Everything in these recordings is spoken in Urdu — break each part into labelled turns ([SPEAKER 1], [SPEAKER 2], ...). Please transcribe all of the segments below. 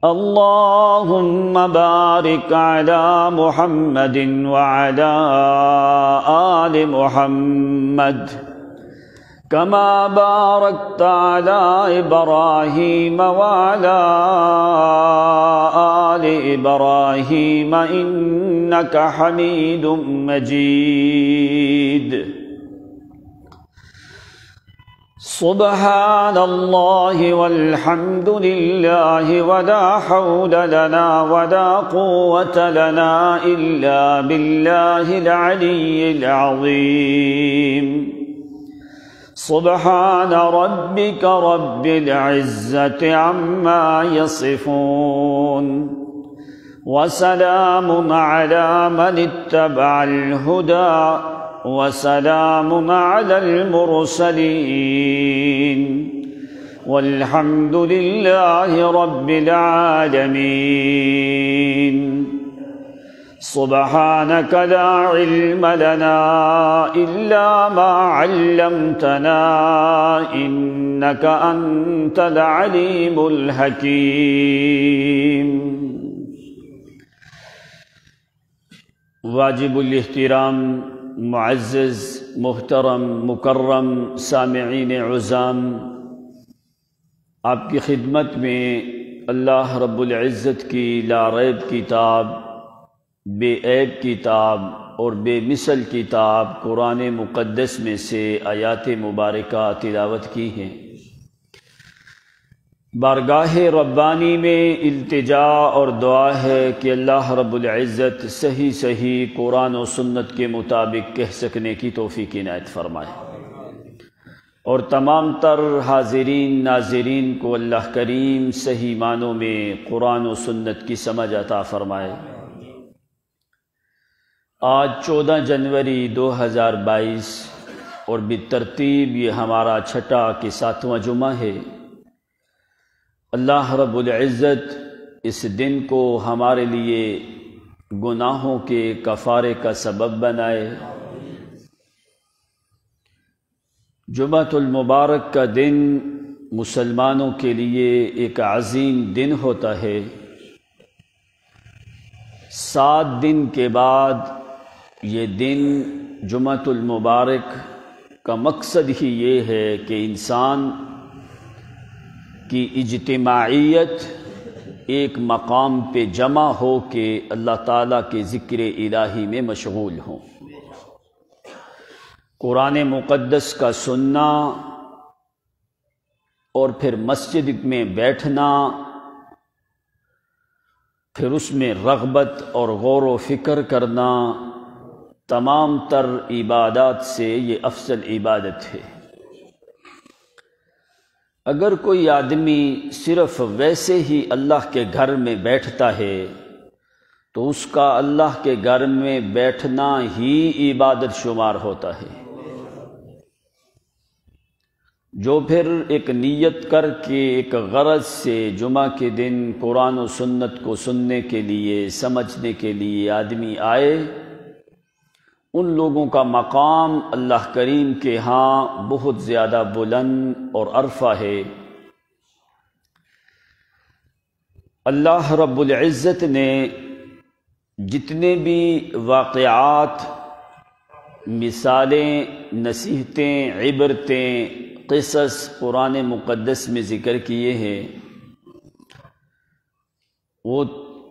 [SPEAKER 1] اللهم بارك على محمد وعلى آل محمد كما باركت على إبراهيم وعلى آل إبراهيم إنك حميد مجيد. سبحان الله والحمد لله ولا حول لنا ولا قوة لنا إلا بالله العلي العظيم. سبحان ربك رب العزة عما يصفون وسلام على من اتبع الهدى وسلام على المرسلين والحمد لله رب العالمين. سبحانك لا علم لنا إلا ما علمتنا إنك أنت العليم الحكيم. واجب الاحترام معزز محترم مکرم سامعین عظام، آپ کی خدمت میں اللہ رب العزت کی لا ریب کتاب، بے عیب کتاب اور بے مثل کتاب قرآن مقدس میں سے آیات مبارکہ تلاوت کی ہیں. بارگاہ ربانی میں التجا اور دعا ہے کہ اللہ رب العزت صحیح قرآن و سنت کے مطابق کہہ سکنے کی توفیق عنایت فرمائے، اور تمام تر حاضرین ناظرین کو اللہ کریم صحیح معنوں میں قرآن و سنت کی سمجھ عطا فرمائے. آج 14 جنوری 2022 اور بالترتیب یہ ہمارا چھٹا کہ 7واں جمعہ ہے. اللہ رب العزت اس دن کو ہمارے لیے گناہوں کے کفارے کا سبب بنائے. جمعۃ المبارک کا دن مسلمانوں کے لیے ایک عظیم دن ہوتا ہے. 7 دن کے بعد یہ دن جمعۃ المبارک کا مقصد ہی یہ ہے کہ انسان کی اجتماعیت ایک مقام پہ جمع ہو کے اللہ تعالیٰ کے ذکر الہی میں مشغول ہوں. قرآن مقدس کا سننا اور پھر مسجد میں بیٹھنا، پھر اس میں رغبت اور غور و فکر کرنا، تمام تر عبادات سے یہ افضل عبادت ہے. اگر کوئی آدمی صرف ویسے ہی اللہ کے گھر میں بیٹھتا ہے تو اس کا اللہ کے گھر میں بیٹھنا ہی عبادت شمار ہوتا ہے. جو پھر ایک نیت کر کے ایک غرض سے جمعہ کے دن قرآن و سنت کو سننے کے لیے سمجھنے کے لیے آدمی آئے، ان لوگوں کا مقام اللہ کریم کے ہاں بہت زیادہ بلند اور عرفہ ہے. اللہ رب العزت نے جتنے بھی واقعات، مثالیں، نصیحتیں، عبرتیں، قصص قرآن مقدس میں ذکر کیے ہیں، وہ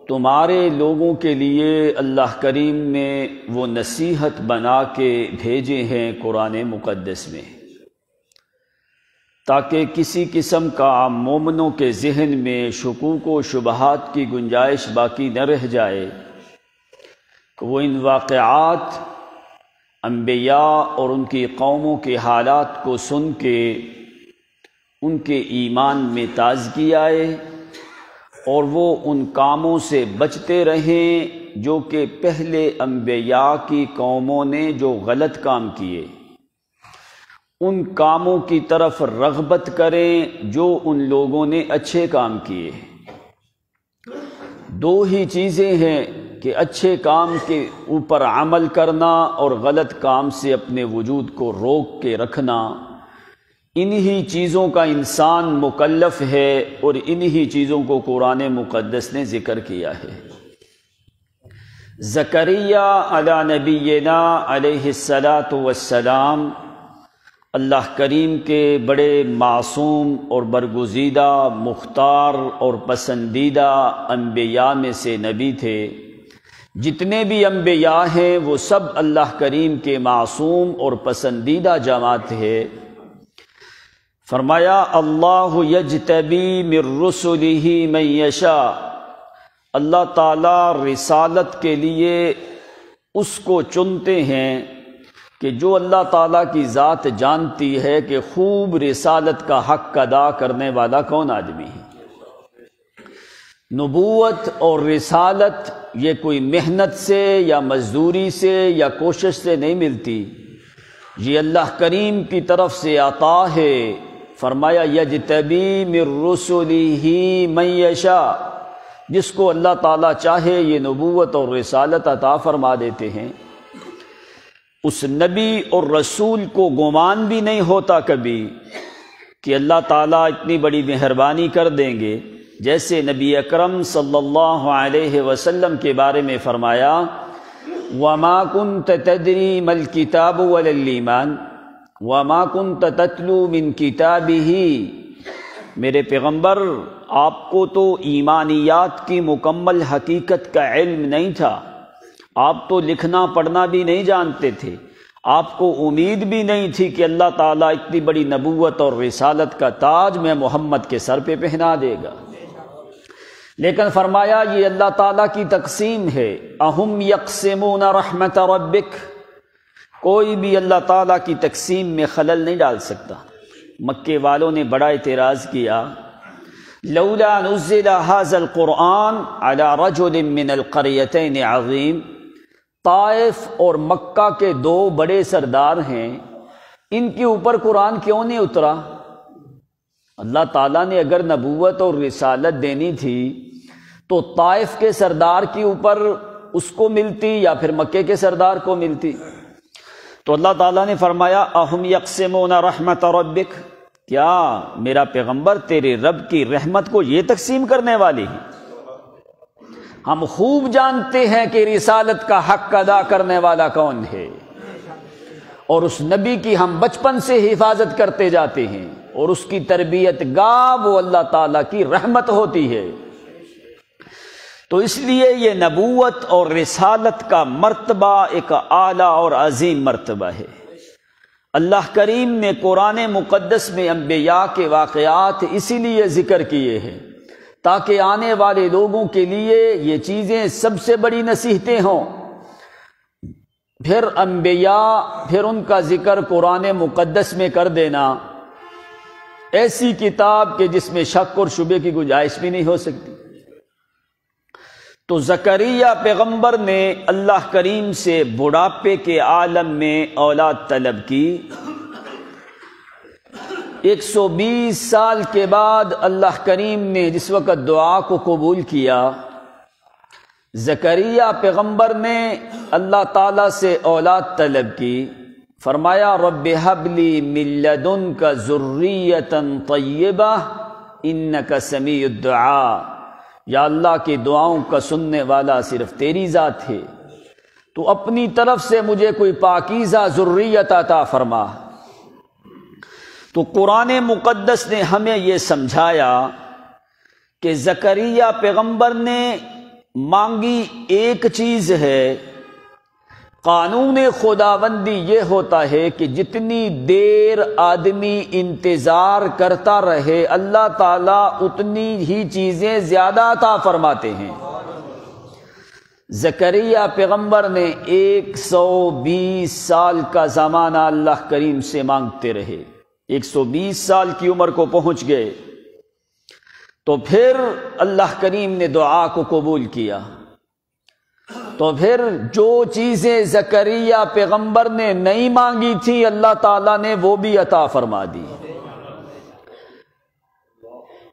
[SPEAKER 1] تمہارے لوگوں کے لیے اللہ کریم نے وہ نصیحت بنا کے بھیجے ہیں قرآن مقدس میں، تاکہ کسی قسم کا مومنوں کے ذہن میں شکوک و شبہات کی گنجائش باقی نہ رہ جائے کہ وہ ان واقعات، انبیاء اور ان کی قوموں کے حالات کو سن کے ان کے ایمان میں تازگی آئے اور وہ ان کاموں سے بچتے رہیں جو کہ پہلے انبیاء کی قوموں نے جو غلط کام کیے، ان کاموں کی طرف رغبت کریں جو ان لوگوں نے اچھے کام کیے. 2 ہی چیزیں ہیں کہ اچھے کام کے اوپر عمل کرنا اور غلط کام سے اپنے وجود کو روک کے رکھنا. انہی چیزوں کا انسان مکلف ہے اور انہی چیزوں کو قرآن مقدس نے ذکر کیا ہے۔ زکریا علی نبینا علیہ الصلاۃ والسلام اللہ کریم کے بڑے معصوم اور برگزیدہ، مختار اور پسندیدہ انبیاء میں سے نبی تھے۔ جتنے بھی انبیاء ہیں وہ سب اللہ کریم کے معصوم اور پسندیدہ جماعت ہے۔ فرمایا اللہ یجتبی من رسلہ من یشاء، اللہ تعالیٰ رسالت کے لیے اس کو چنتے ہیں کہ جو اللہ تعالیٰ کی ذات جانتی ہے کہ خوب رسالت کا حق ادا کرنے والا کون آدمی ہے۔ نبوت اور رسالت یہ کوئی محنت سے یا مزدوری سے یا کوشش سے نہیں ملتی، یہ اللہ کریم کی طرف سے عطا ہے۔ فرمایا یجتبی من رسلہ من یشاء، جس کو اللہ تعالیٰ چاہے یہ نبوت اور رسالت عطا فرما دیتے ہیں۔ اس نبی اور رسول کو گمان بھی نہیں ہوتا کبھی کہ اللہ تعالیٰ اتنی بڑی مہربانی کر دیں گے، جیسے نبی اکرم صلی اللہ علیہ وسلم کے بارے میں فرمایا وَمَا كُنْتَ تَدْرِي مَا الْكِتَابُ وَلَا الْإِيمَانُ وَمَا كُنْتَ تَتْلُو مِنْ كِتَابِهِ، میرے پیغمبر آپ کو تو ایمانیات کی مکمل حقیقت کا علم نہیں تھا، آپ تو لکھنا پڑھنا بھی نہیں جانتے تھے، آپ کو امید بھی نہیں تھی کہ اللہ تعالیٰ اتنی بڑی نبوت اور رسالت کا تاج میں محمد کے سر پہ پہنا دے گا۔ لیکن فرمایا یہ اللہ تعالیٰ کی تقسیم ہے، اہم یقسمون رحمت ربک، کوئی بھی اللہ تعالیٰ کی تقسیم میں خلل نہیں ڈال سکتا۔ مکے والوں نے بڑا اعتراض کیا لولا نزل هذا القرآن على رجل من القريتين عظیم، طائف اور مکہ کے دو بڑے سردار ہیں، ان کے اوپر قرآن کیوں نہیں اترا؟ اللہ تعالیٰ نے اگر نبوت اور رسالت دینی تھی تو طائف کے سردار کے اوپر اس کو ملتی یا پھر مکے کے سردار کو ملتی۔ تو اللہ تعالیٰ نے فرمایا اہم یقسمون رحمت ربک، کیا میرا پیغمبر تیرے رب کی رحمت کو یہ تقسیم کرنے والی ہے؟ ہم خوب جانتے ہیں کہ رسالت کا حق ادا کرنے والا کون ہے، اور اس نبی کی ہم بچپن سے حفاظت کرتے جاتے ہیں، اور اس کی تربیت گاہ وہ اللہ تعالیٰ کی رحمت ہوتی ہے۔ تو اس لیے یہ نبوت اور رسالت کا مرتبہ ایک اعلیٰ اور عظیم مرتبہ ہے۔ اللہ کریم نے قرآن مقدس میں انبیاء کے واقعات اسی لیے ذکر کیے ہیں تاکہ آنے والے لوگوں کے لیے یہ چیزیں سب سے بڑی نصیحتیں ہوں۔ پھر انبیاء، پھر ان کا ذکر قرآن مقدس میں کر دینا، ایسی کتاب کہ جس میں شک اور شبے کی گنجائش بھی نہیں ہو سکتی۔ تو زکریا پیغمبر نے اللہ کریم سے بڑھاپے کے عالم میں اولاد طلب کی۔ 120 سال کے بعد اللہ کریم نے جس وقت دعا کو قبول کیا، زکریا پیغمبر نے اللہ تعالیٰ سے اولاد طلب کی۔ فرمایا رب ہب لی من لدنک ذریۃ طیبہ انک سمیع الدعاء، یا اللہ کی دعاؤں کا سننے والا صرف تیری ذات ہے، تو اپنی طرف سے مجھے کوئی پاکیزہ ذریت عطا فرما۔ تو قرآن مقدس نے ہمیں یہ سمجھایا کہ زکریا پیغمبر نے مانگی ایک چیز ہے، قانون خداوندی یہ ہوتا ہے کہ جتنی دیر آدمی انتظار کرتا رہے اللہ تعالیٰ اتنی ہی چیزیں زیادہ عطا فرماتے ہیں۔ زکریا پیغمبر نے 120 سال کا زمانہ اللہ کریم سے مانگتے رہے، 120 سال کی عمر کو پہنچ گئے تو پھر اللہ کریم نے دعا کو قبول کیا۔ تو پھر جو چیزیں زکریا پیغمبر نے نہیں مانگی تھی اللہ تعالیٰ نے وہ بھی عطا فرما دی۔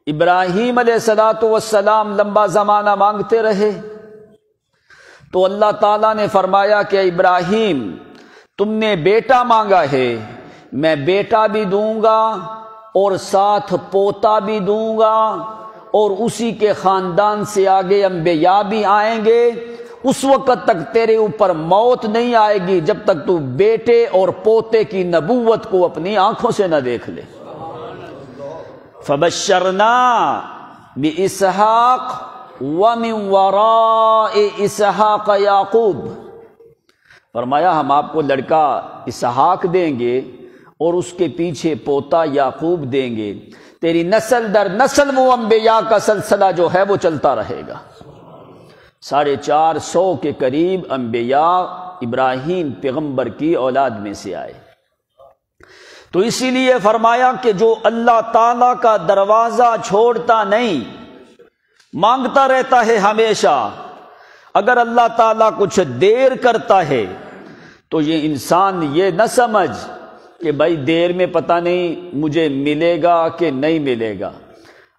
[SPEAKER 1] ابراہیم علیہ السلام لمبا زمانہ مانگتے رہے تو اللہ تعالیٰ نے فرمایا کہ ابراہیم تم نے بیٹا مانگا ہے میں بیٹا بھی دوں گا اور ساتھ پوتا بھی دوں گا، اور اسی کے خاندان سے آگے انبیاء بھی آئیں گے۔ اس وقت تک تیرے اوپر موت نہیں آئے گی جب تک تو بیٹے اور پوتے کی نبوت کو اپنی آنکھوں سے نہ دیکھ لے۔ فبشرنا باسحاق ومن وراء اسحاق یعقوب، فرمایا ہم آپ کو لڑکا اسحاق دیں گے اور اس کے پیچھے پوتا یعقوب دیں گے، تیری نسل در نسل وہ انبیاء کا سلسلہ جو ہے وہ چلتا رہے گا۔ 450 کے قریب انبیاء ابراہیم پیغمبر کی اولاد میں سے آئے۔ تو اسی لیے فرمایا کہ جو اللہ تعالیٰ کا دروازہ چھوڑتا نہیں، مانگتا رہتا ہے ہمیشہ، اگر اللہ تعالیٰ کچھ دیر کرتا ہے تو یہ انسان یہ نہ سمجھ کہ بھائی دیر میں پتہ نہیں مجھے ملے گا کہ نہیں ملے گا۔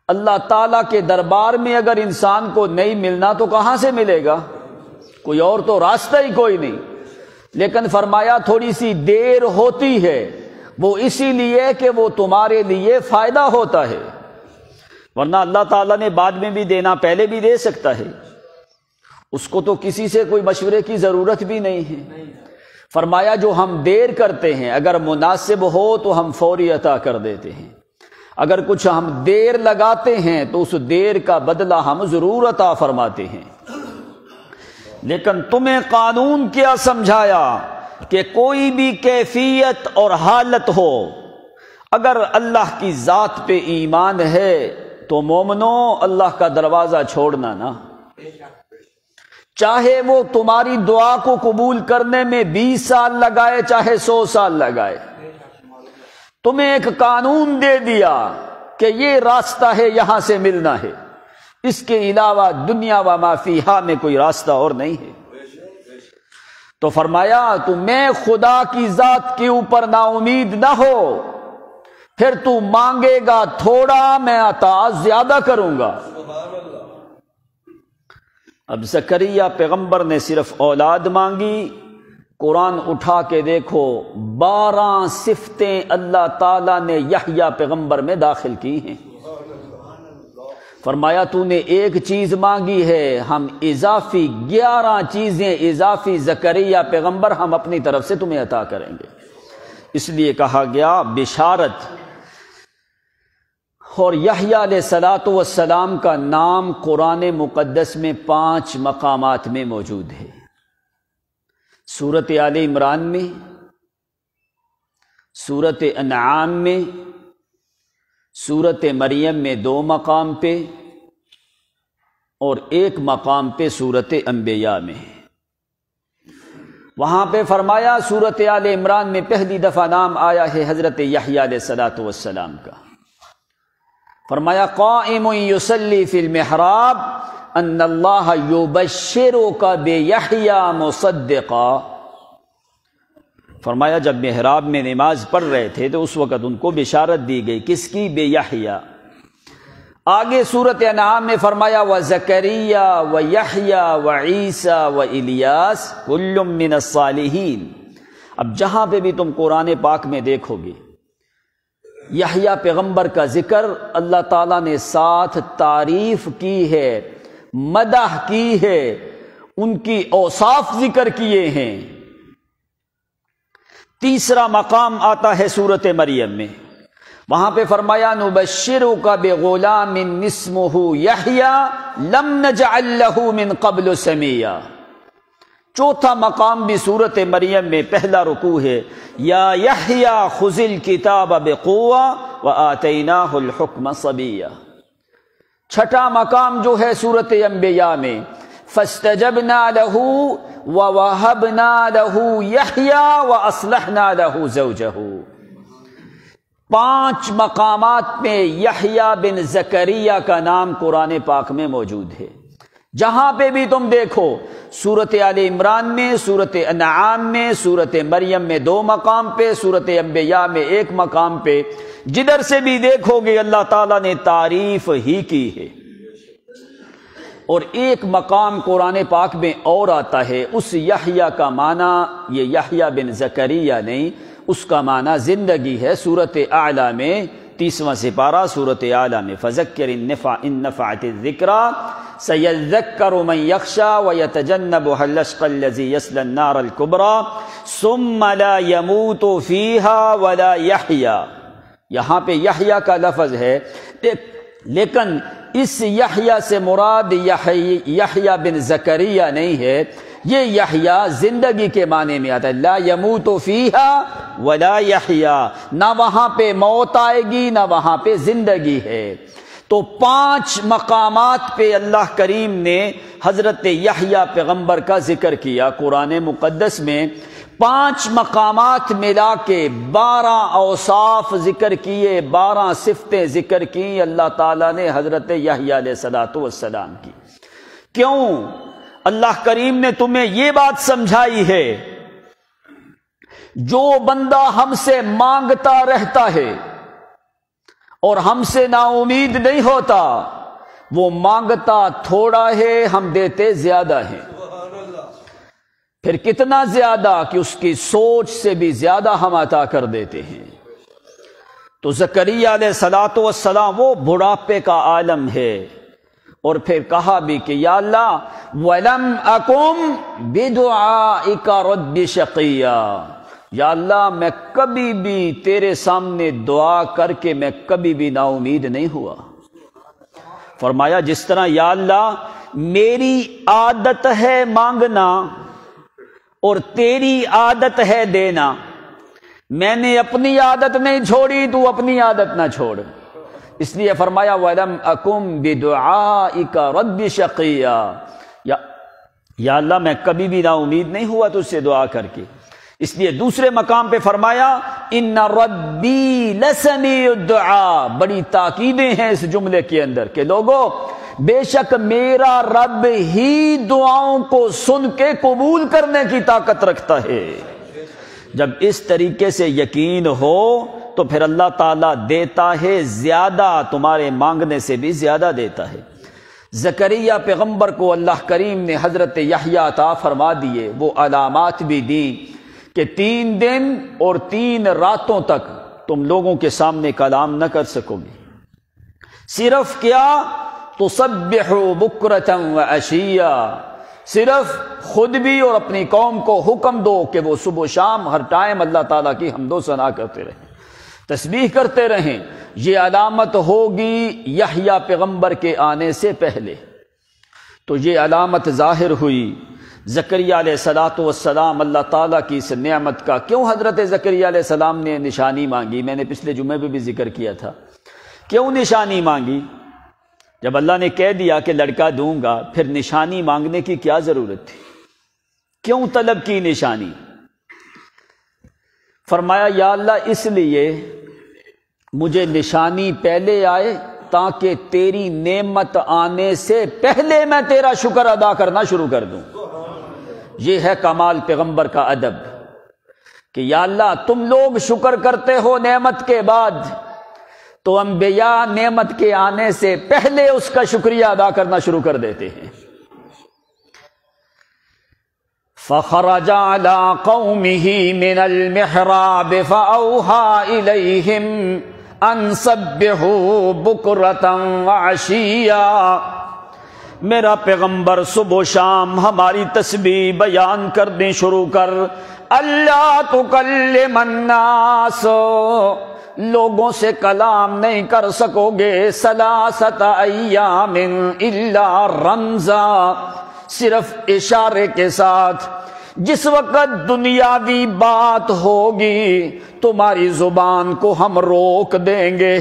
[SPEAKER 1] اللہ تعالیٰ کے دربار میں اگر انسان کو نہیں ملنا تو کہاں سے ملے گا؟ کوئی اور تو راستہ ہی کوئی نہیں۔ لیکن فرمایا تھوڑی سی دیر ہوتی ہے وہ اسی لیے کہ وہ تمہارے لیے فائدہ ہوتا ہے، ورنہ اللہ تعالیٰ نے بعد میں بھی دینا، پہلے بھی دے سکتا ہے، اس کو تو کسی سے کوئی مشورے کی ضرورت بھی نہیں ہے۔ فرمایا جو ہم دیر کرتے ہیں اگر مناسب ہو تو ہم فوری عطا کر دیتے ہیں، اگر کچھ ہم دیر لگاتے ہیں تو اس دیر کا بدلہ ہم ضرور عطا فرماتے ہیں۔ لیکن تمہیں قانون کیا سمجھایا کہ کوئی بھی کیفیت اور حالت ہو، اگر اللہ کی ذات پہ ایمان ہے تو مومنو اللہ کا دروازہ چھوڑنا نا، چاہے وہ تمہاری دعا کو قبول کرنے میں 20 سال لگائے چاہے 100 سال لگائے۔ تمہیں ایک قانون دے دیا کہ یہ راستہ ہے، یہاں سے ملنا ہے، اس کے علاوہ دنیا و ما فیہا میں کوئی راستہ اور نہیں ہے۔ تو فرمایا تو میں خدا کی ذات کے اوپر نا امید نہ ہو، پھر تو مانگے گا تھوڑا میں عطا زیادہ کروں گا۔ اب زکریہ پیغمبر نے صرف اولاد مانگی، قرآن اٹھا کے دیکھو 12 صفتیں اللہ تعالیٰ نے یحییٰ پیغمبر میں داخل کی ہیں۔ فرمایا تو نے ایک چیز مانگی ہے، ہم اضافی 11 چیزیں اضافی زکریہ پیغمبر ہم اپنی طرف سے تمہیں عطا کریں گے۔ اس لیے کہا گیا بشارت۔ اور یحییٰ علیہ السلام کا نام قرآن مقدس میں 5 مقامات میں موجود ہے، سورۃ آل عمران میں، سورۃ انعام میں، سورۃ مریم میں 2 مقام پہ، اور 1 مقام پہ سورۃ انبیاء میں۔ وہاں پہ فرمایا سورۃ آل عمران میں پہلی دفعہ نام آیا ہے حضرت یحییٰ علیہ السلام کا۔ فرمایا قائم یصلی فی المحراب ان اللہ یبشرک بیحییٰ مصدقا۔ فرمایا جب محراب میں نماز پڑھ رہے تھے تو اس وقت ان کو بشارت دی گئی، کس کی؟ بے یحییٰ۔ آگے سورۃ انعام میں فرمایا وزکریا ویحییٰ وعیسیٰ والیاس کل من الصالحین۔ اب جہاں پہ بھی تم قرآن پاک میں دیکھو گے یحییٰ پیغمبر کا ذکر اللہ تعالیٰ نے ساتھ تعریف کی ہے، مدح کی ہے، ان کی اوصاف ذکر کیے ہیں۔ تیسرا مقام آتا ہے سورۃ مریم میں، وہاں پہ فرمایا نبشرک بغلام اسمہ یحییٰ لم نجعل لہ من قبل سمیہ۔ چوتھا مقام بھی سورۃ مریم میں پہلا رکوع ہے، یا یحییٰ خذ الکتاب بقوہ وآتیناہ الحکم صبیہ۔ چھٹا مقام جو ہے سورۃ انبیاء میں فاستجبنا لہ ووہبنا لہ یحییٰ واصلحنا لہ زوجہ۔ 5 مقامات میں یحییٰ بن زکریا کا نام قرآن پاک میں موجود ہے۔ جہاں پہ بھی تم دیکھو سورۃ آل عمران میں، سورۃ انعام میں، سورۃ مریم میں 2 مقام پہ، سورۃ انبیاء میں 1 مقام پہ، جدھر سے بھی دیکھو گے اللہ تعالیٰ نے تعریف ہی کی ہے۔ اور 1 مقام قرآن پاک میں اور آتا ہے، اس یحییٰ کا معنی یہ یحییٰ بن زکریا نہیں، اس کا معنی زندگی ہے۔ سورۃ اعلیٰ میں 30واں سپارہ سورۃ اعلیٰ میں فذکر ان نفعت الذکریٰ سیذکر من یخشی ویتجنبها الاشقی الذی یصلی النار الکبریٰ ثم لا یموت فیہا ولا یحییٰ۔ یہاں پہ یحییٰ کا لفظ ہے، لیکن اس یحییٰ سے مراد یحییٰ بن زکریا نہیں ہے، یہ یحییٰ زندگی کے معنی میں آتا ہے۔ لا یموت فیہا ولا یحییٰ، نہ وہاں پہ موت آئے گی نہ وہاں پہ زندگی ہے۔ تو 5 مقامات پہ اللہ کریم نے حضرت یحییٰ پیغمبر کا ذکر کیا قرآن مقدس میں۔ 5 مقامات ملا کے 12 اوصاف ذکر کیے، 12 صفتیں ذکر کی اللہ تعالیٰ نے حضرت یحییٰ علیہ السلام کی۔ کیوں؟ اللہ کریم نے تمہیں یہ بات سمجھائی ہے، جو بندہ ہم سے مانگتا رہتا ہے اور ہم سے نا امید نہیں ہوتا، وہ مانگتا تھوڑا ہے، ہم دیتے زیادہ ہیں۔ پھر کتنا زیادہ کہ اس کی سوچ سے بھی زیادہ ہم عطا کر دیتے ہیں۔ تو زکریا علیہ السلام وہ بڑھاپے کا عالم ہے، اور پھر کہا بھی کہ یا اللہ وَلَمْ أَكُمْ بِدُعَائِكَ رَبِّ شَقِيًّا، یا اللہ میں کبھی بھی تیرے سامنے دعا کر کے میں کبھی بھی نا امید نہیں ہوا۔ فرمایا جس طرح یا اللہ میری عادت ہے مانگنا اور تیری عادت ہے دینا، میں نے اپنی عادت نہیں چھوڑی، تو اپنی عادت نہ چھوڑ، اس لیے فرمایا وَلَمْ أَكُمْ بِدُعَائِكَ رَبِّ شَقِيًّا، یا اللہ میں کبھی بھی نا امید نہیں ہوا تجھ سے دعا کر کے۔ اس لیے دوسرے مقام پہ فرمایا ان ربی لسمیع الدعاء، بڑی تاکیدیں ہیں اس جملے کے اندر کہ لوگو بے شک میرا رب ہی دعاؤں کو سن کے قبول کرنے کی طاقت رکھتا ہے۔ جب اس طریقے سے یقین ہو تو پھر اللہ تعالیٰ دیتا ہے زیادہ، تمہارے مانگنے سے بھی زیادہ دیتا ہے۔ زکریا پیغمبر کو اللہ کریم نے حضرت یحییٰ عطا فرما دیے، وہ علامات بھی دیں کہ 3 دن اور 3 راتوں تک تم لوگوں کے سامنے کلام نہ کر سکو گے، صرف کیا تسبحوا بکرۃ وعشیا، صرف خود بھی اور اپنی قوم کو حکم دو کہ وہ صبح و شام ہر ٹائم اللہ تعالیٰ کی حمد و ثنا کرتے رہیں، تسبیح کرتے رہیں۔ یہ علامت ہوگی یحییٰ پیغمبر کے آنے سے پہلے، تو یہ علامت ظاہر ہوئی۔ زکریا علیہ السلام اللہ تعالیٰ کی اس نعمت کا، کیوں حضرت زکریا علیہ السلام نے نشانی مانگی؟ میں نے پچھلے جمعے میں بھی ذکر کیا تھا، کیوں نشانی مانگی؟ جب اللہ نے کہہ دیا کہ لڑکا دوں گا، پھر نشانی مانگنے کی کیا ضرورت تھی؟ کیوں طلب کی نشانی؟ فرمایا یا اللہ اس لیے مجھے نشانی پہلے آئے تاکہ تیری نعمت آنے سے پہلے میں تیرا شکر ادا کرنا شروع کر دوں۔ یہ ہے کمال پیغمبر کا ادب کہ یا اللہ تم لوگ شکر کرتے ہو نعمت کے بعد، تو انبیاء نعمت کے آنے سے پہلے اس کا شکریہ ادا کرنا شروع کر دیتے ہیں۔ فخرج على قومه من المحراب فأوحى إليهم أن سبحوا بكرة وعشيا، میرا پیغمبر صبح و شام ہماری تسبیح بیان کر دیں شروع کر۔ اللہ تکلم الناس، لوگوں سے کلام نہیں کر سکو گے، ثلاثۃ ایام الا رمزا، صرف اشارے کے ساتھ۔ جس وقت دنیاوی بات ہوگی تمہاری زبان کو ہم روک دیں گے،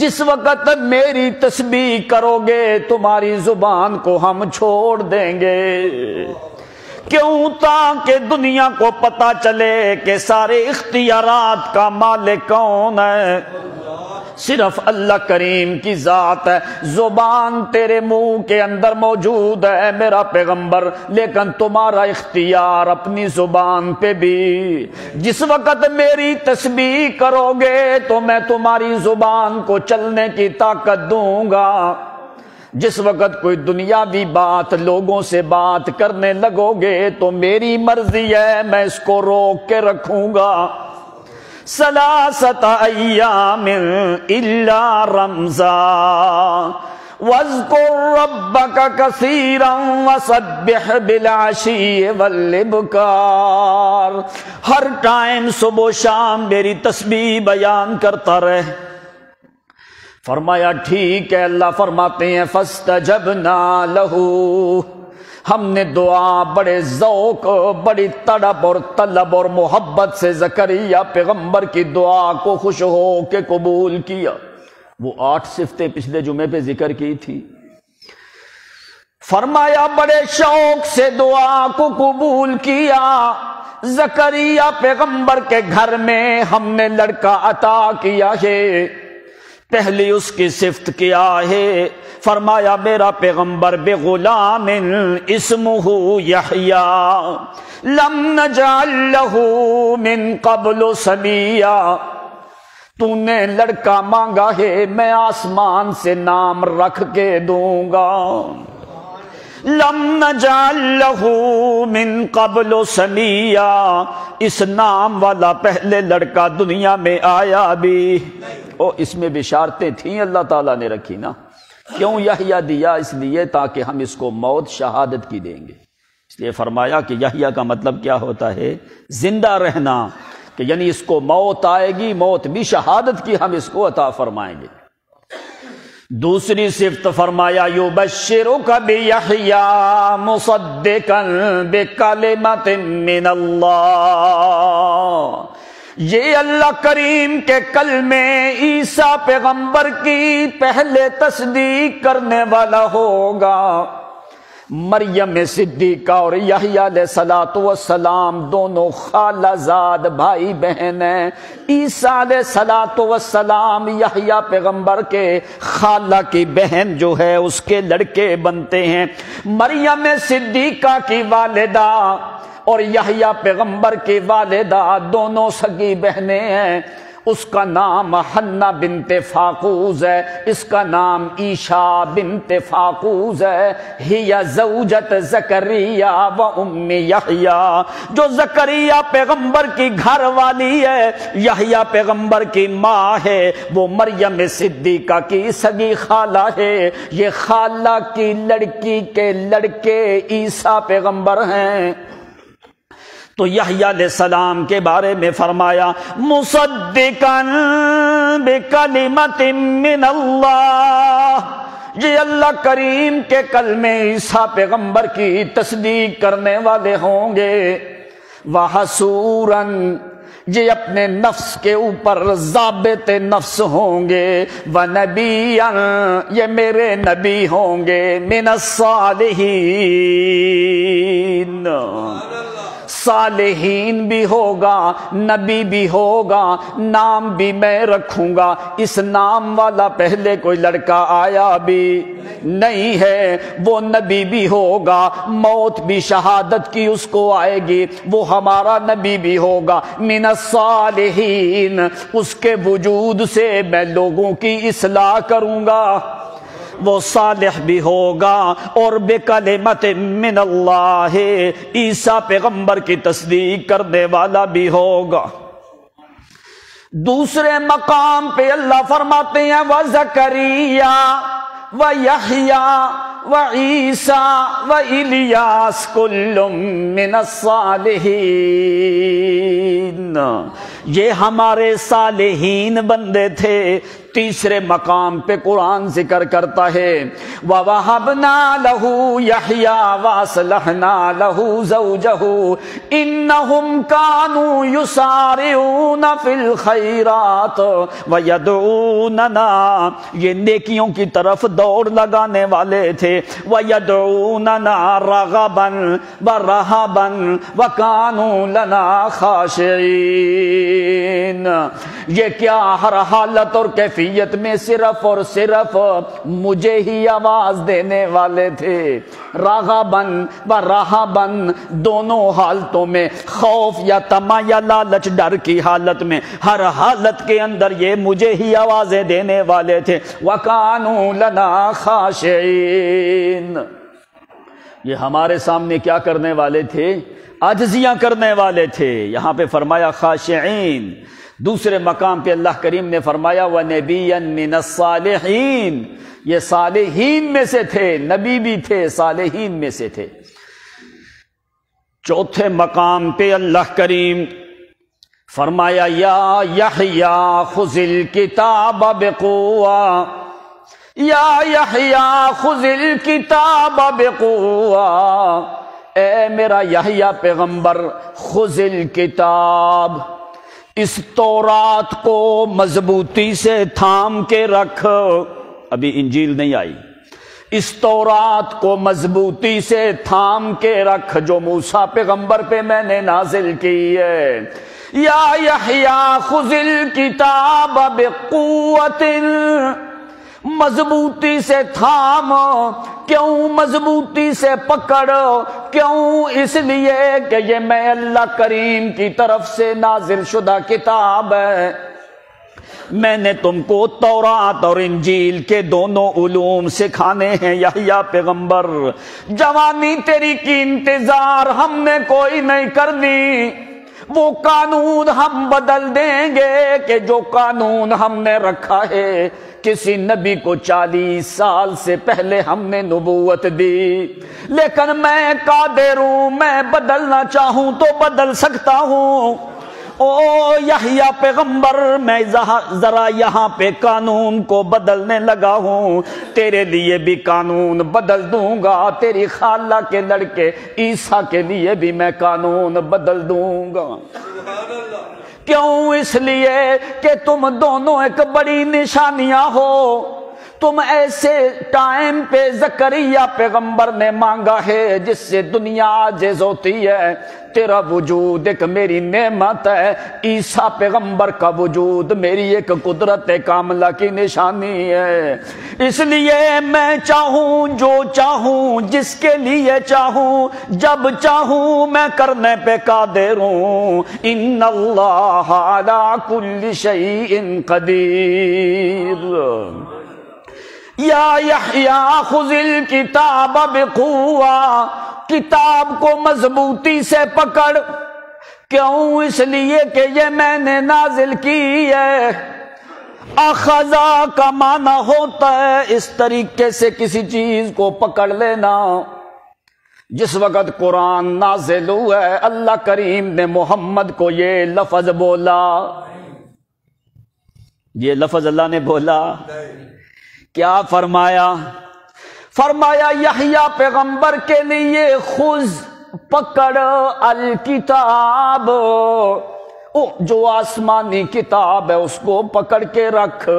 [SPEAKER 1] جس وقت میری تسبیح کرو گے تمہاری زبان کو ہم چھوڑ دیں گے۔ کیوں؟ تاکہ دنیا کو پتہ چلے کہ سارے اختیارات کا مالک کون ہے؟ صرف اللہ کریم کی ذات ہے۔ زبان تیرے منہ کے اندر موجود ہے میرا پیغمبر، لیکن تمہارا اختیار اپنی زبان پہ بھی۔ جس وقت میری تسبیح کرو گے تو میں تمہاری زبان کو چلنے کی طاقت دوں گا۔ جس وقت کوئی دنیاوی بات لوگوں سے بات کرنے لگو گے تو میری مرضی ہے میں اس کو روک کے رکھوں گا. ثلاثۃ ایام الا رمزا واذکر ربک کثیرا وسبح بالعشی والابکار. ہر ٹائم صبح و شام میری تسبیح بیان کرتا رہ. فرمایا ٹھیک ہے. اللہ فرماتے ہیں فاستجبنا لہ، ہم نے دعا بڑے ذوق، بڑی تڑپ اور طلب اور محبت سے زکریا پیغمبر کی دعا کو خوش ہو کے قبول کیا. وہ 8 صفتیں پچھلے جمعے پہ ذکر کی تھی. فرمایا بڑے شوق سے دعا کو قبول کیا. زکریا پیغمبر کے گھر میں ہم نے لڑکا عطا کیا ہے. پہلی اس کی صفت کیا ہے؟ فرمایا میرا پیغمبر بغلام اسمہ یحییٰ لم نجعل لہ من قبل سمیا. تو نے لڑکا مانگا ہے میں آسمان سے نام رکھ کے دوں گا. لم نجعل لہ من قبل سمیا. اس نام والا پہلے لڑکا دنیا میں آیا بھی. اس میں بشارتیں تھیں اللہ تعالیٰ نے رکھی نا. کیوں یحییٰ دیا؟ اس لیے تاکہ ہم اس کو موت شہادت کی دیں گے. اس لیے فرمایا کہ یحییٰ کا مطلب کیا ہوتا ہے؟ زندہ رہنا. کہ یعنی اس کو موت آئے گی، موت بھی شہادت کی ہم اس کو عطا فرمائیں گے. دوسری صفت فرمایا یبشرک بیحییٰ مصدقا بکلمۃ من اللہ. یہ اللہ کریم کے کلمے عیسیٰ پیغمبر کی پہلے تصدیق کرنے والا ہوگا. مریم صدیقہ اور یحییٰ علیہ الصلوۃ والسلام دونوں خالہ زاد بھائی بہن ہیں. عیسیٰ علیہ الصلوۃ والسلام یحییٰ پیغمبر کے خالہ کی بہن جو ہے اس کے لڑکے بنتے ہیں. مریم صدیقہ کی والدہ اور یحییٰ پیغمبر کی والدہ دونوں سگی بہنیں ہیں. اس کا نام حنہ بنت فاقوز ہے، اس کا نام عیشا بنت فاقوز ہے. ہی زوجت زکریا و ام یحییٰ، جو زکریا پیغمبر کی گھر والی ہے، یحییٰ پیغمبر کی ماں ہے، وہ مریم صدیقہ کی سگی خالہ ہے. یہ خالہ کی لڑکی کے لڑکے عیسیٰ پیغمبر ہیں. تو یحییٰ علیہ السلام کے بارے میں فرمایا مصدقاً بکلمۃ من اللہ. یہ اللہ کریم کے کلمے عیسیٰ پیغمبر کی تصدیق کرنے والے ہوں گے. وحصوراً، یہ اپنے نفس کے اوپر ضابط نفس ہوں گے. ونبیاً، یہ میرے نبی ہوں گے. من الصالحین، صالحین بھی ہوگا، نبی بھی ہوگا، نام بھی میں رکھوں گا. اس نام والا پہلے کوئی لڑکا آیا بھی نہیں ہے. وہ نبی بھی ہوگا، موت بھی شہادت کی اس کو آئے گی. وہ ہمارا نبی بھی ہوگا. من الصالحین، اس کے وجود سے میں لوگوں کی اصلاح کروں گا. وہ صالح بھی ہوگا اور بکلمۃ من اللہ، عیسیٰ پیغمبر کی تصدیق کرنے والا بھی ہوگا. دوسرے مقام پہ اللہ فرماتے ہیں وزکریا ویحییٰ وعیسیٰ والیاس کل من الصالحین. یہ ہمارے صالحین بندے تھے. تیسرے مقام پہ قرآن ذکر کرتا ہے وَوَهَبْنَا لَهُ يَحْيَىٰ وَأَصْلَحْنَا لَهُ زَوْجَهُ إِنَّهُمْ كَانُوا يُسَارِعُونَ فِي الْخَيْرَاتِ وَيَدْعُونَنَا، یہ نیکیوں کی طرف دوڑ لگانے والے تھے. وَيَدْعُونَنَا رَغَبًا وَرَهَبًا وَكَانُوا لَنَا خَاشِعِينَ. یہ کیا ہر حالت اور کیفیت میں صرف اور صرف مجھے ہی آواز دینے والے تھے. راغبن و رہبن، دونوں حالتوں میں، خوف یا طمع یا لالچ ڈر کی حالت میں، ہر حالت کے اندر یہ مجھے ہی آوازیں دینے والے تھے۔ وَكَانُوا لَنَا خَاشِعِينَ، یہ ہمارے سامنے کیا کرنے والے تھے؟ عاجزیاں کرنے والے تھے۔ یہاں پہ فرمایا خاشعین، دوسرے مقام پہ اللہ کریم نے فرمایا وَنَبِيًّا مِّنَ الصَّالِحِينَ، یہ صالحین میں سے تھے، نبی بھی تھے، صالحین میں سے تھے۔ چوتھے مقام پہ اللہ کریم فرمایا یا یحییٰ خذ الکتاب بقوہ، یا یحییٰ خذ الکتاب بقوہ، اے میرا یحییٰ پیغمبر، خذ الکتاب، اس تورات کو مضبوطی سے تھام کے رکھ۔ ابھی انجیل نہیں آئی، اس تورات کو مضبوطی سے تھام کے رکھ جو موسیٰ پیغمبر پہ میں نے نازل کی ہے۔ یا یحییٰ خذ الکتاب بقوۃ، مضبوطی سے تھام، کیوں مضبوطی سے پکڑ؟ کیوں؟ اس لیے کہ یہ میں اللہ کریم کی طرف سے نازل شدہ کتاب ہے۔ میں نے تم کو تورات اور انجیل کے دونوں علوم سکھانے ہیں یحییٰ پیغمبر۔ جوانی تیری کی انتظار ہم نے کوئی نہیں کرنی، وہ قانون ہم بدل دیں گے کہ جو قانون ہم نے رکھا ہے، کسی نبی کو 40 سال سے پہلے ہم نے نبوت دی، لیکن میں قادر ہوں، میں بدلنا چاہوں تو بدل سکتا ہوں۔ او یحییٰ پیغمبر، میں ذرا یہاں پہ قانون کو بدلنے لگا ہوں، تیرے لیے بھی قانون بدل دوں گا، تیری خالہ کے لڑکے عیسیٰ کے لیے بھی میں قانون بدل دوں گا۔ کیوں؟ اس لیے کہ تم دونوں ایک بڑی نشانیاں ہو۔ تم ایسے ٹائم پہ زکریا پیغمبر نے مانگا ہے جس سے دنیا عاجز ہوتی ہے، تیرا وجود ایک میری نعمت ہے، عیسیٰ پیغمبر کا وجود میری ایک قدرت کاملہ کی نشانی ہے۔ اس لیے میں چاہوں جو چاہوں، جس کے لیے چاہوں، جب چاہوں میں کرنے پہ قادر ہوں۔ ان اللہ علی کل شیء قدیر۔ یا یحییٰ خذ الکتاب بقوہ، کتاب کو مضبوطی سے پکڑ۔ کیوں؟ اس لیے کہ یہ میں نے نازل کی ہے۔ اخذا کا معنی ہوتا ہے اس طریقے سے کسی چیز کو پکڑ لینا۔ جس وقت قرآن نازل ہوا ہے، اللہ کریم نے محمد کو یہ لفظ بولا، یہ لفظ اللہ نے بولا، کیا فرمایا؟ فرمایا یحییٰ پیغمبر کے لیے خذ، پکڑ، الکتاب، جو آسمانی کتاب ہے اس کو پکڑ کے رکھ۔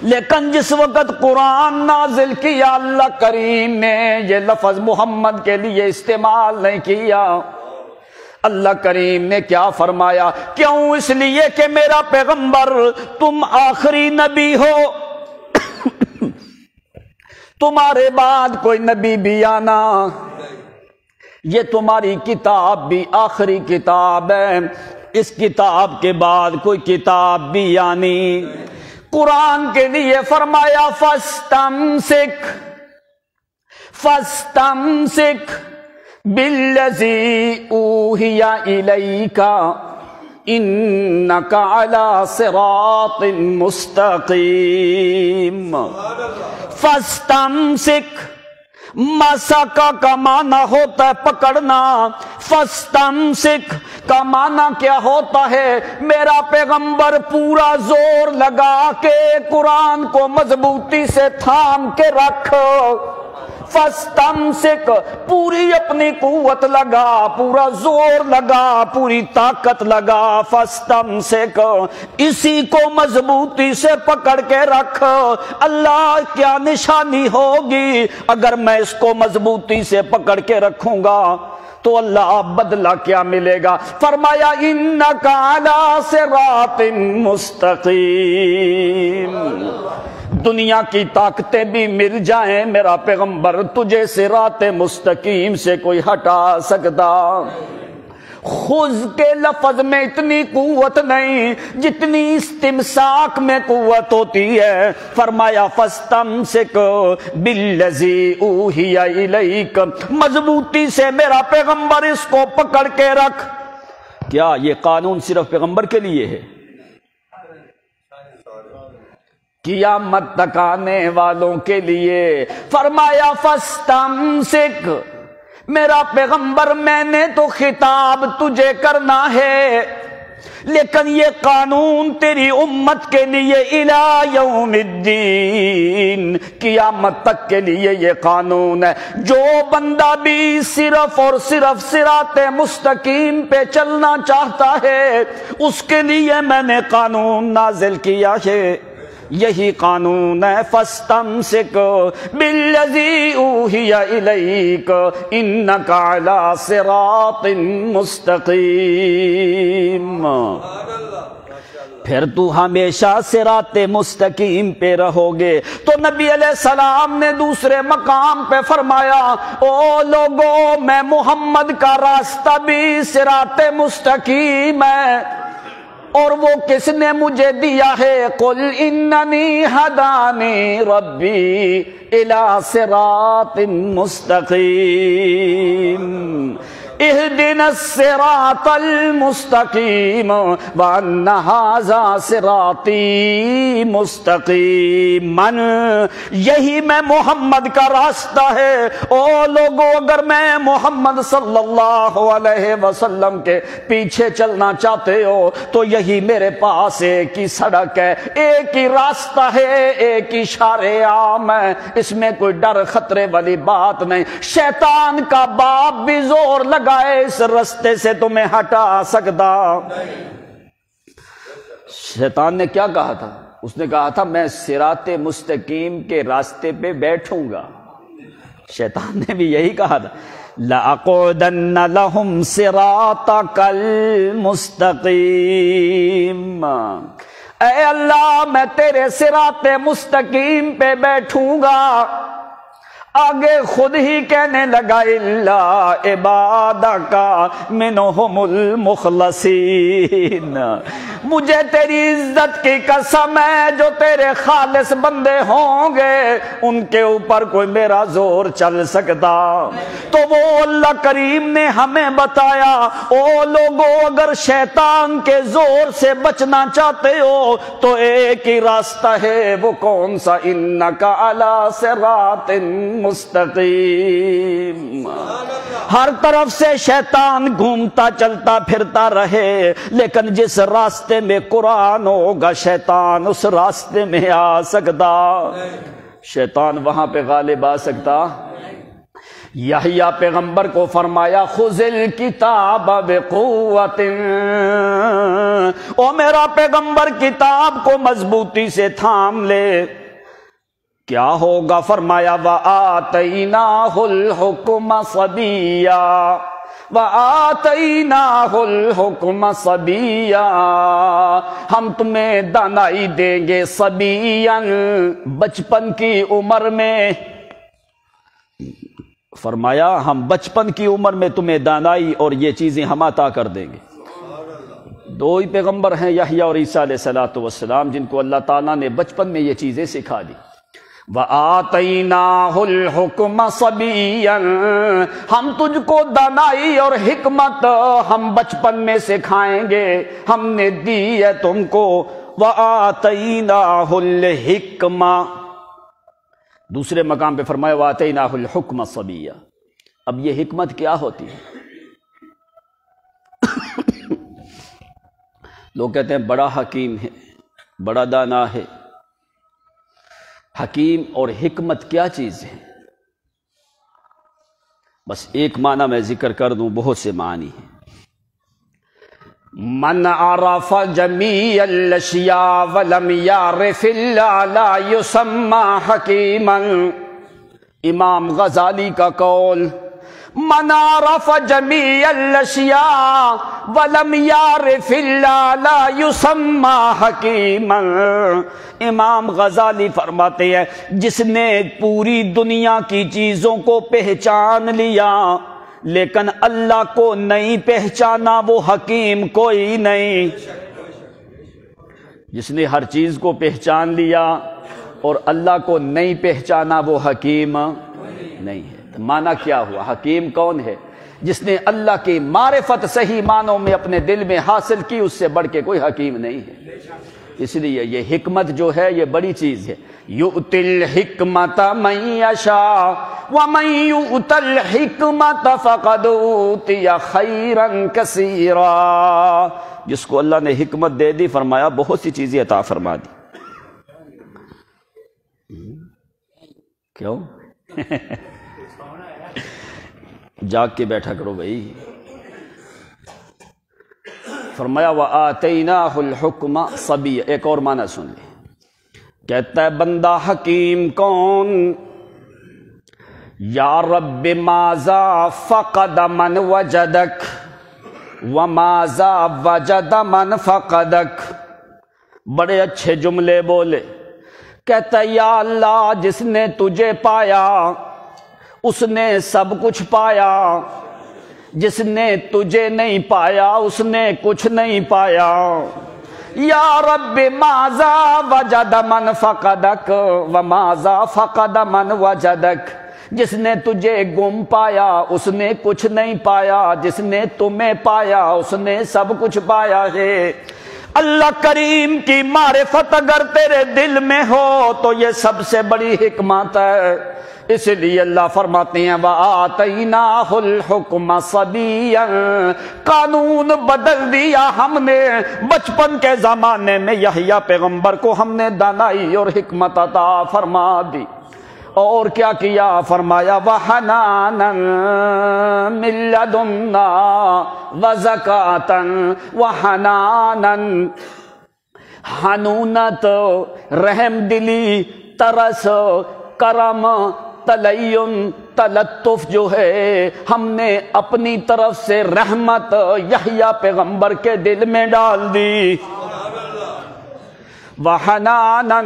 [SPEAKER 1] لیکن جس وقت قرآن نازل کیا، اللہ کریم نے یہ لفظ محمد کے لیے استعمال نہیں کیا۔ اللہ کریم نے کیا فرمایا؟ کیوں؟ اس لیے کہ میرا پیغمبر تم آخری نبی ہو، تمہارے بعد کوئی نبی بھی آنا، یہ تمہاری کتاب بھی آخری کتاب ہے، اس کتاب کے بعد کوئی کتاب بھی آنی۔ قرآن کے لیے فرمایا فاستمسک، فاستمسک بالذی اوحی الیک انک علی صراط مستقیم۔ فاستمسک، مسکا کا معنی ہوتا ہے پکڑنا، فاستمسک کا معنی کیا ہوتا ہے؟ میرا پیغمبر پورا زور لگا کے قرآن کو مضبوطی سے تھام کے رکھ۔ فاستمسک، پوری اپنی قوت لگا، پورا زور لگا، پوری طاقت لگا، فاستمسک، اسی کو مضبوطی سے پکڑ کے رکھ۔ اللہ کیا نشانی ہوگی اگر میں اس کو مضبوطی سے پکڑ کے رکھوں گا تو اللہ بدلہ کیا ملے گا؟ فرمایا انک علی صراط مستقیم، دنیا کی طاقتیں بھی مل جائیں میرا پیغمبر تجھے صراط مستقیم سے کوئی ہٹا سکتا۔ خذ کے لفظ میں اتنی قوت نہیں جتنی استمساک میں قوت ہوتی ہے۔ فرمایا فاستمسک بالذی اوحی الیک، مضبوطی سے میرا پیغمبر اس کو پکڑ کے رکھ۔ کیا یہ قانون صرف پیغمبر کے لیے ہے؟ قیامت تک آنے والوں کے لیے۔ فرمایا فاستمسک، میرا پیغمبر میں نے تو خطاب تجھے کرنا ہے، لیکن یہ قانون تیری امت کے لیے الی یوم الدین، قیامت تک کے لیے یہ قانون ہے۔ جو بندہ بھی صرف اور صرف صراط مستقیم پہ چلنا چاہتا ہے اس کے لیے میں نے قانون نازل کیا ہے، یہی قانون ہے فاستمسک بالذی اوحی الیک انک علی صراط مستقیم۔ پھر تو ہمیشہ صراط مستقیم پہ رہو گے۔ تو نبی علیہ السلام نے دوسرے مقام پہ فرمایا او لوگو میں محمد کا راستہ بھی صراط مستقیم ہے، اور وہ کس نے مجھے دیا ہے؟ قل اننی ہدانی ربی الی صراط مستقیم، اہدنا الصراط المستقیم وان ھذا صراطی مستقیما، یہی میں محمد کا راستہ ہے۔ او لوگوں اگر میں محمد صلی اللہ علیہ وسلم کے پیچھے چلنا چاہتے ہو تو یہی میرے پاس ایک ہی سڑک ہے، ایک ہی راستہ ہے، ایک ہی اشارے عام ہے، اس میں کوئی ڈر خطرے والی بات نہیں۔ شیطان کا باپ بھی زور لگائے اس رستے سے تمہیں ہٹا سکتا۔ شیطان نے کیا کہا تھا؟ اس نے کہا تھا میں صراط مستقیم کے راستے پہ بیٹھوں گا۔ شیطان نے بھی یہی کہا تھا لَأَقْعُدَنَّ لَهُمْ صِرَاطَكَ الْمُسْتَقِيمَ، اے اللہ میں تیرے صراط مستقیم پہ بیٹھوں گا۔ آگے خود ہی کہنے لگا الا عبادک منہم المخلصین، مجھے تیری عزت کی قسم ہے جو تیرے خالص بندے ہوں گے ان کے اوپر کوئی میرا زور چل سکتا۔ تو وہ اللہ کریم نے ہمیں بتایا او لوگو اگر شیطان کے زور سے بچنا چاہتے ہو تو ایک ہی راستہ ہے، وہ کون سا؟ انک علی صراط مستقیم۔ ہر طرف سے شیطان گھومتا چلتا پھرتا رہے، لیکن جس راستے میں قرآن ہوگا شیطان اس راستے میں آ سکتا، شیطان وہاں پہ غالب آ سکتا۔ یحییٰ پیغمبر کو فرمایا خذ الکتاب بقوت، او میرا پیغمبر کتاب کو مضبوطی سے تھام لے۔ کیا ہوگا؟ فرمایا وَآتَيْنَاهُ الْحُكْمَ صَبِيًّا، وَآتَيْنَاهُ الْحُكْمَ صَبِيًّا، ہم تمہیں دانائی دیں گے صبیًّا، بچپن کی عمر میں۔ فرمایا ہم بچپن کی عمر میں تمہیں دانائی اور یہ چیزیں ہم عطا کر دیں گے۔ دو ہی پیغمبر ہیں یحییٰ اور عیسیٰ علیہ السلام جن کو اللہ تعالیٰ نے بچپن میں یہ چیزیں سکھا دی۔ وَآتَيْنَاهُ الْحُكْمَ صَبِيًّا، ہم تجھ کو دانائی اور حکمت ہم بچپن میں سکھائیں گے، ہم نے دی ہے تم کو۔ وَآتَيْنَاهُ الْحِكْمَ، دوسرے مقام پہ فرمایا وَآتَيْنَاهُ الْحُكْمَ صَبِيًّا۔ اب یہ حکمت کیا ہوتی ہے؟ لوگ کہتے ہیں بڑا حکیم ہے، بڑا دانا ہے۔ حکیم اور حکمت کیا چیز ہے؟ بس ایک معنی میں ذکر کر دوں، بہت سے معنی ہیں۔ من عرف جمیع الاشیاء ولم یعرف الاعلی یسمى حکیما، امام غزالی کا قول۔ من عرف جمیع الاشیاء ولم یعرف اللہ لا یسمی حکیما۔ امام غزالی فرماتے ہیں جس نے پوری دنیا کی چیزوں کو پہچان لیا لیکن اللہ کو نہیں پہچانا وہ حکیم کوئی نہیں۔ جس نے ہر چیز کو پہچان لیا اور اللہ کو نہیں پہچانا وہ حکیم نہیں ہے۔ تو معنی کیا ہوا؟ حکیم کون ہے؟ جس نے اللہ کی معرفت صحیح معنوں میں اپنے دل میں حاصل کی، اس سے بڑھ کے کوئی حکیم نہیں ہے۔ اس لیے یہ حکمت جو ہے یہ بڑی چیز ہے۔ یؤتی الحکمت من یشاء ومن یؤت الحکمت فقد اوتی خیرا کثیرا۔ جس کو اللہ نے حکمت دے دی، فرمایا بہت سی چیزیں عطا فرما دی۔ کیوں؟ جاگ کے بیٹھا کرو بھائی۔ فرمایا وَآتَيْنَاهُ الْحُكْمَ صَبِيًّا۔ ایک اور معنی سن لیں، کہتا ہے بندہ حکیم کون؟ یا رب ماذا فقد من وجدک وماذا وجد من فقدک۔ بڑے اچھے جملے بولے، کہتا ہے یا اللہ جس نے تجھے پایا اس نے سب کچھ پایا، جس نے تجھے نہیں پایا اس نے کچھ نہیں پایا۔ یا رب ماذا وجد من فقدک وماذا فقد من وجدک۔ جس نے تجھے گم پایا اس نے کچھ نہیں پایا، جس نے تمہیں پایا اس نے سب کچھ پایا ہے۔ اللہ کریم کی معرفت اگر تیرے دل میں ہو تو یہ سب سے بڑی حکمت ہے۔ اس لیے اللہ فرماتے ہیں وَآتَيْنَاهُ الْحُكْمَ صَبِيًّا۔ قانون بدل دیا ہم نے، بچپن کے زمانے میں یحییٰ پیغمبر کو ہم نے دانائی اور حکمت عطا فرما دی۔ اور کیا کیا؟ فرمایا وَحَنَانًا مِن لَّدُنَّا وَزَكَاةً۔ وَحَنَانًا، حنونت، رحم دلی، ترس، کرم، تلیم، تلطف جو ہے ہم نے اپنی طرف سے رحمت یحییٰ پیغمبر کے دل میں ڈال دی۔ وَحَنَانًا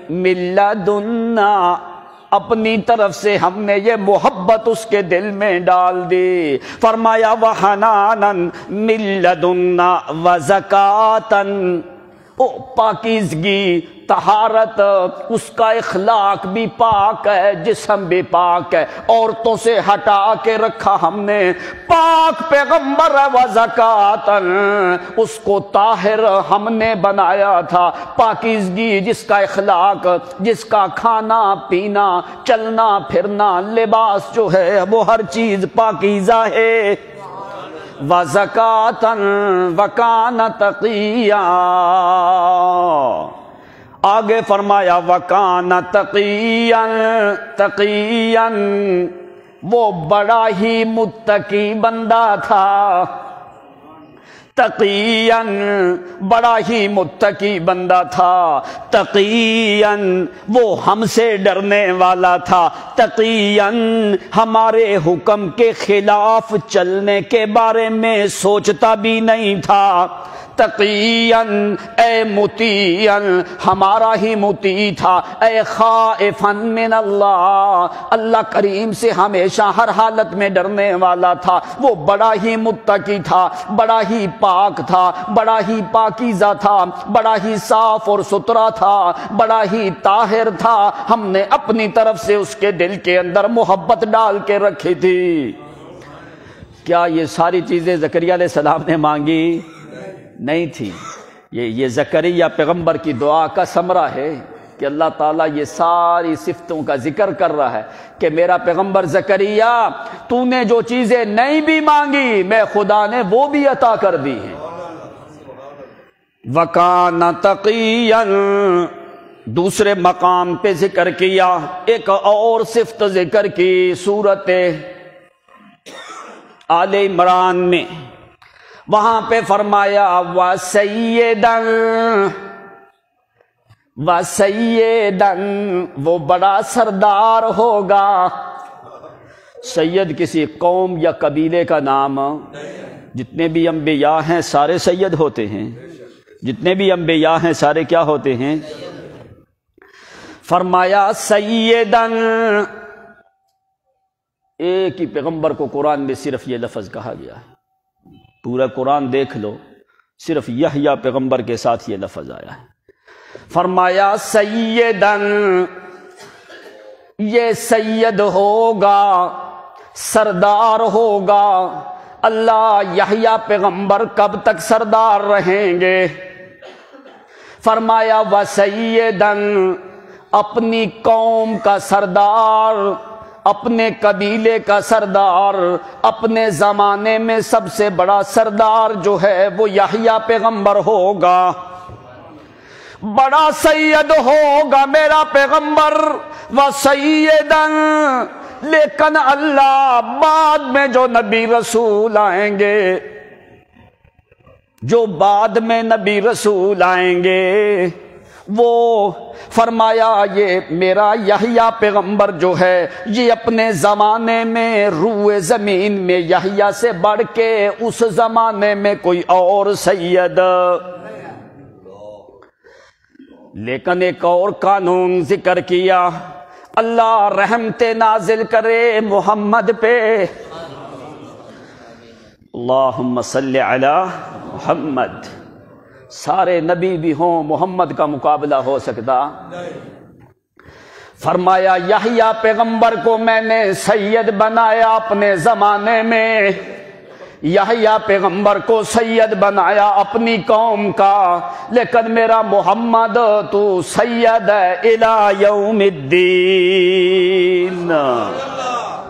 [SPEAKER 1] مِن لَّدُنَّا، اپنی طرف سے ہم نے یہ محبت اس کے دل میں ڈال دی۔ فرمایا وَحَنَانًا مِن لَّدُنَّا وَزَكَاةً۔ او پاکیزگی، طہارت، اس کا اخلاق بھی پاک ہے، جسم بھی پاک ہے، عورتوں سے ہٹا کے رکھا ہم نے، پاک پیغمبر وَزَكَاةً، اس کو طاہر ہم نے بنایا تھا۔ پاکیزگی، جس کا اخلاق، جس کا کھانا پینا، چلنا پھرنا، لباس جو ہے وہ ہر چیز پاکیزہ ہے۔ وَزَكَاةً وَكَانَ تَقِيًّا۔ آگے فرمایا وَكَانَ تَقِيًّا، تَقِيًّا، وہ بڑا ہی متقی بندہ تھا۔ تقیاً، بڑا ہی متقی بندہ تھا۔ تقیاً، وہ ہم سے ڈرنے والا تھا۔ تقیاً، ہمارے حکم کے خلاف چلنے کے بارے میں سوچتا بھی نہیں تھا۔ تقیاً، اے مطیعاً، ہمارا ہی مطیع تھا۔ اے خائفاً من اللہ، اللہ کریم سے ہمیشہ ہر حالت میں ڈرنے والا تھا۔ وہ بڑا ہی متقی تھا، بڑا ہی پاک تھا، بڑا ہی پاکیزہ تھا، بڑا ہی صاف اور ستھرا تھا، بڑا ہی طاہر تھا۔ ہم نے اپنی طرف سے اس کے دل کے اندر محبت ڈال کے رکھی تھی۔ کیا یہ ساری چیزیں زکریا علیہ السلام نے مانگی؟ نہیں تھی۔ یہ زکریا پیغمبر کی دعا کا ثمرہ ہے کہ اللہ تعالیٰ یہ ساری صفتوں کا ذکر کر رہا ہے کہ میرا پیغمبر زکریا تو نے جو چیزیں نہیں بھی مانگی میں خدا نے وہ بھی عطا کر دی ہیں۔ وَكَانَ تَقِيًّا، دوسرے مقام پہ ذکر کیا، ایک اور صفت ذکر کی سورت آل عمران میں، وہاں پہ فرمایا وَسَيِّدًا، وَسَيِّدًا، وہ بڑا سردار ہوگا۔ سید کسی قوم یا قبیلے کا نام، جتنے بھی انبیاء ہیں سارے سید ہوتے ہیں، جتنے بھی انبیاء ہیں سارے کیا ہوتے ہیں؟ فرمایا سیدن، ایک ہی پیغمبر کو قرآن میں صرف یہ لفظ کہا گیا ہے، پورا قرآن دیکھ لو صرف یحییٰ پیغمبر کے ساتھ یہ لفظ آیا ہے۔ فرمایا سیدن، یہ سید ہوگا، سردار ہوگا۔ اللہ یحییٰ پیغمبر کب تک سردار رہیں گے؟ فرمایا وسیدن، اپنی قوم کا سردار، اپنے قبیلے کا سردار، اپنے زمانے میں سب سے بڑا سردار جو ہے وہ یحییٰ پیغمبر ہوگا، بڑا سید ہوگا میرا پیغمبر۔ وسیدن، لیکن اللہ بعد میں جو نبی رسول آئیں گے، جو بعد میں نبی رسول آئیں گے، وہ فرمایا یہ میرا یحییٰ پیغمبر جو ہے یہ اپنے زمانے میں روئے زمین میں یحییٰ سے بڑھ کے اس زمانے میں کوئی اور سید۔ لیکن ایک اور قانون ذکر کیا، اللہ رحمت نازل کرے محمد پہ، اللہم صلی علی محمد۔ سارے نبی بھی ہوں، محمد کا مقابلہ ہو سکتا؟ فرمایا یحییٰ پیغمبر کو میں نے سید بنایا اپنے زمانے میں، یحییٰ پیغمبر کو سید بنایا اپنی قوم کا، لیکن میرا محمد تو سید الی یوم الدین،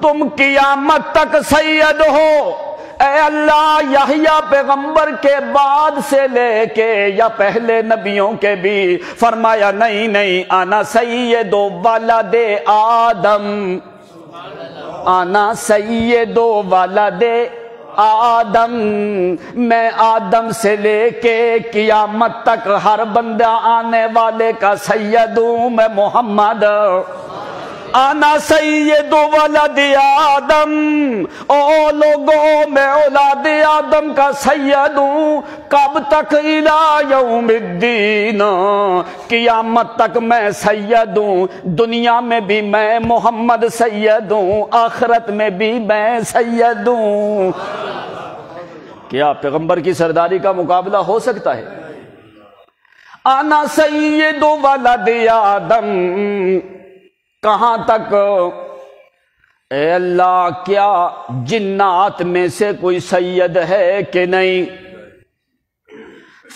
[SPEAKER 1] تم قیامت تک سید ہو۔ اے اللہ یحییٰ پیغمبر کے بعد سے لے کے یا پہلے نبیوں کے بھی، فرمایا نہیں نہیں، انا سید ولد آدم، انا سید ولد آدم، میں آدم سے لے کے قیامت تک ہر بندہ آنے والے کا سید ہوں، میں محمد۔ انا سید ولد آدم، او لوگوں میں اولاد آدم کا سید ہوں، کب تک؟ الی یوم الدین، قیامت تک میں سید ہوں۔ دنیا میں بھی میں محمد سید ہوں، آخرت میں بھی میں سید ہوں۔ کیا پیغمبر کی سرداری کا مقابلہ ہو سکتا ہے؟ انا سید ولد آدم، کہاں تک؟ اے اللہ کیا جنات میں سے کوئی سید ہے کہ نہیں؟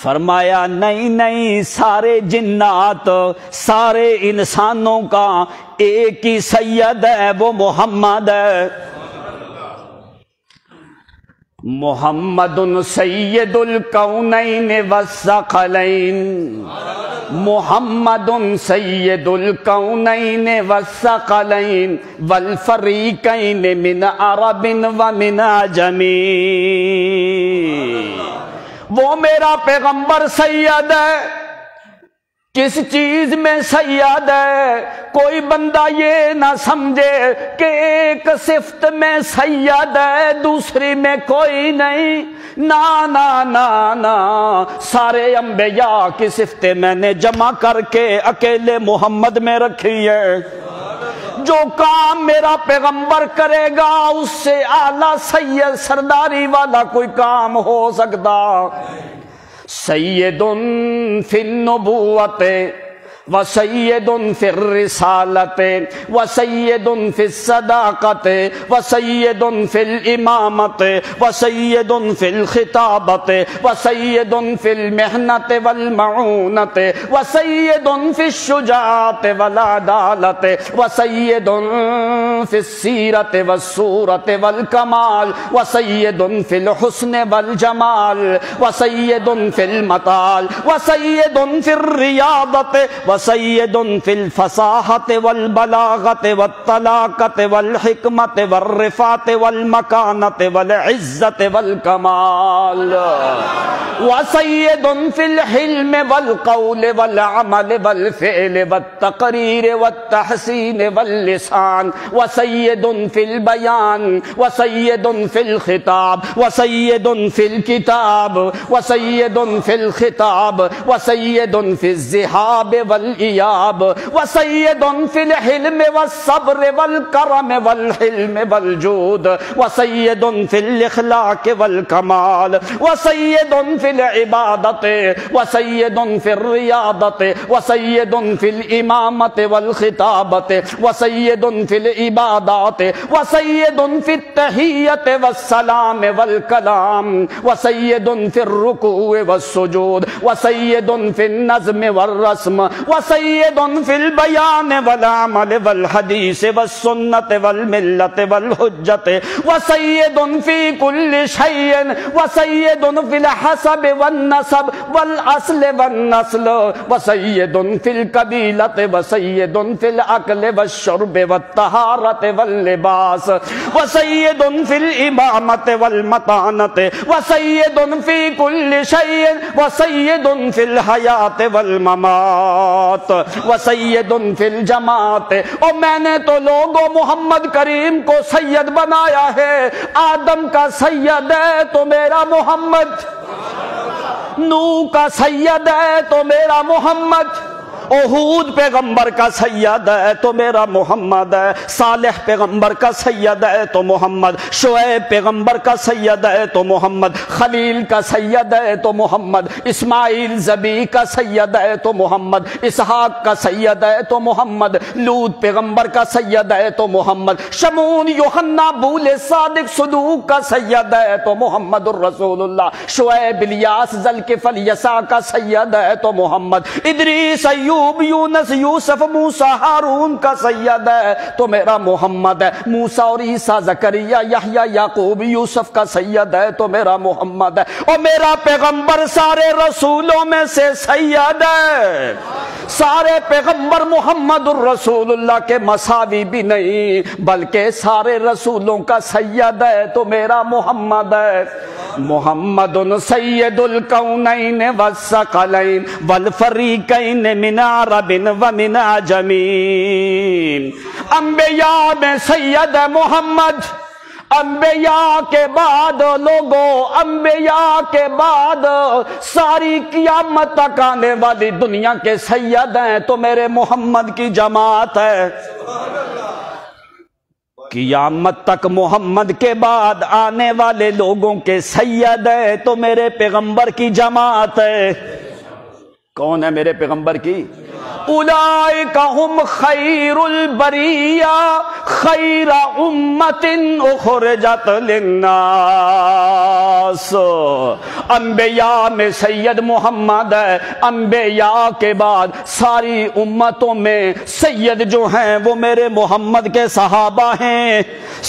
[SPEAKER 1] فرمایا نہیں نہیں، سارے جنات سارے انسانوں کا ایک ہی سید ہے، وہ محمد ہے۔ محمد سید الکونین والثقلین، محمد سید الکونین والثقلین والفریقین من عرب ومن عجم، وہ میرا پیغمبر سید ہے۔ کس چیز میں سید ہے؟ کوئی بندہ یہ نہ سمجھے کہ ایک صفت میں سید ہے دوسری میں کوئی نہیں، نا نا نا نا، سارے انبیاء کی صفتیں میں نے جمع کر کے اکیلے محمد میں رکھی ہے۔ جو کام میرا پیغمبر کرے گا اس سے اعلیٰ سید سرداری والا کوئی کام ہو سکتا؟ سید فی النبوت وسید فی الرسالت وسید فی الصداقت وسید فی الامامت وسید فی الخطابت وسید فی المحنت والمعونت وسید فی الشجاعت والعدالت وسید فی السیرت والصورت والکمال وسید فی الحسن والجمال وسید فی المطال وسید فی الریاضت وسید فی الفصاحۃ والبلاغۃ والطلاقۃ والحکمۃ والرفعۃ والمکانۃ والعزۃ والکمال وسید فی الحلم والقول والعمل والفعل والتقریر والتحسین واللسان وسید فی البیان وسید فی الخطاب وسید فی الکتاب وسید فی الخطاب وسید فی الذہاب والایاب وسید فی الحلم والصبر والکرم والحلم والجود وسید فی الاخلاق والکمال وسید فی العبادت وسید فی الریاضت وسید فی الامامت والخطابت وسید فی العبادات وسید فی التحیت والسلام والکلام وسید فی الرکوع والسجود وسید فی النظم والرسم وسید فی البیان والعمل والحدیث والسنت والملت والحجت وسید فی کل شیء وسید فی الحسب والنسب والاصل والنسل وسید فی القبیلت وسید فی الاکل والشرب والطہارت واللباس وسید فی الامامت والمتانت وسید فی کل شیء وسید فی الحیات والممات وسید فی الجماعت اور میں نے تو لوگوں محمد کریم کو سید بنایا ہے، آدم کا سید ہے تو میرا محمد، نوح کا سید ہے تو میرا محمد، احود پیغمبر کا سید ہے تو میرا محمد ہے، صالح پیغمبر کا سید ہے تو محمد، شعیب پیغمبر کا سید ہے تو محمد، خلیل کا سید ہے تو محمد، اسماعیل ذبیح کا سید ہے تو محمد، اسحاق کا سید ہے تو محمد، لوط پیغمبر کا سید ہے تو محمد، شمون یوحنا بولے صادق صدوق کا سید ہے تو محمد الرسول اللہ، شعیب الیاس ذوالکفل یسع کا سید ہے تو محمد، ادریس ایوب یونس یوسف موسیٰ ہارون کا سید ہے تو میرا محمد ہے، موسیٰ اور عیسیٰ زکریا یحییٰ یعقوب یوسف کا سید ہے تو میرا محمد ہے، اور میرا پیغمبر سارے رسولوں میں سے سید ہے، سارے پیغمبر محمد الرسول اللہ کے مساوی بھی نہیں بلکہ سارے رسولوں کا سید ہے تو میرا محمد ہے، محمد سید الکونین والثقلین والفریقین من عرب ومن عجم، انبیاء میں سید محمد، انبیاء کے بعد لوگوں، انبیاء کے بعد ساری قیامت تک آنے والی دنیا کے سید ہیں تو میرے محمد کی جماعت ہے، قیامت تک محمد کے بعد آنے والے لوگوں کے سید ہے تو میرے پیغمبر کی جماعت ہے۔ کون ہے میرے پیغمبر کی؟ اولئک ہم خیر البریہ خیر امت اخرجت للناس، انبیاء میں سید محمد ہے، انبیاء کے بعد ساری امتوں میں سید جو ہیں وہ میرے محمد کے صحابہ ہیں،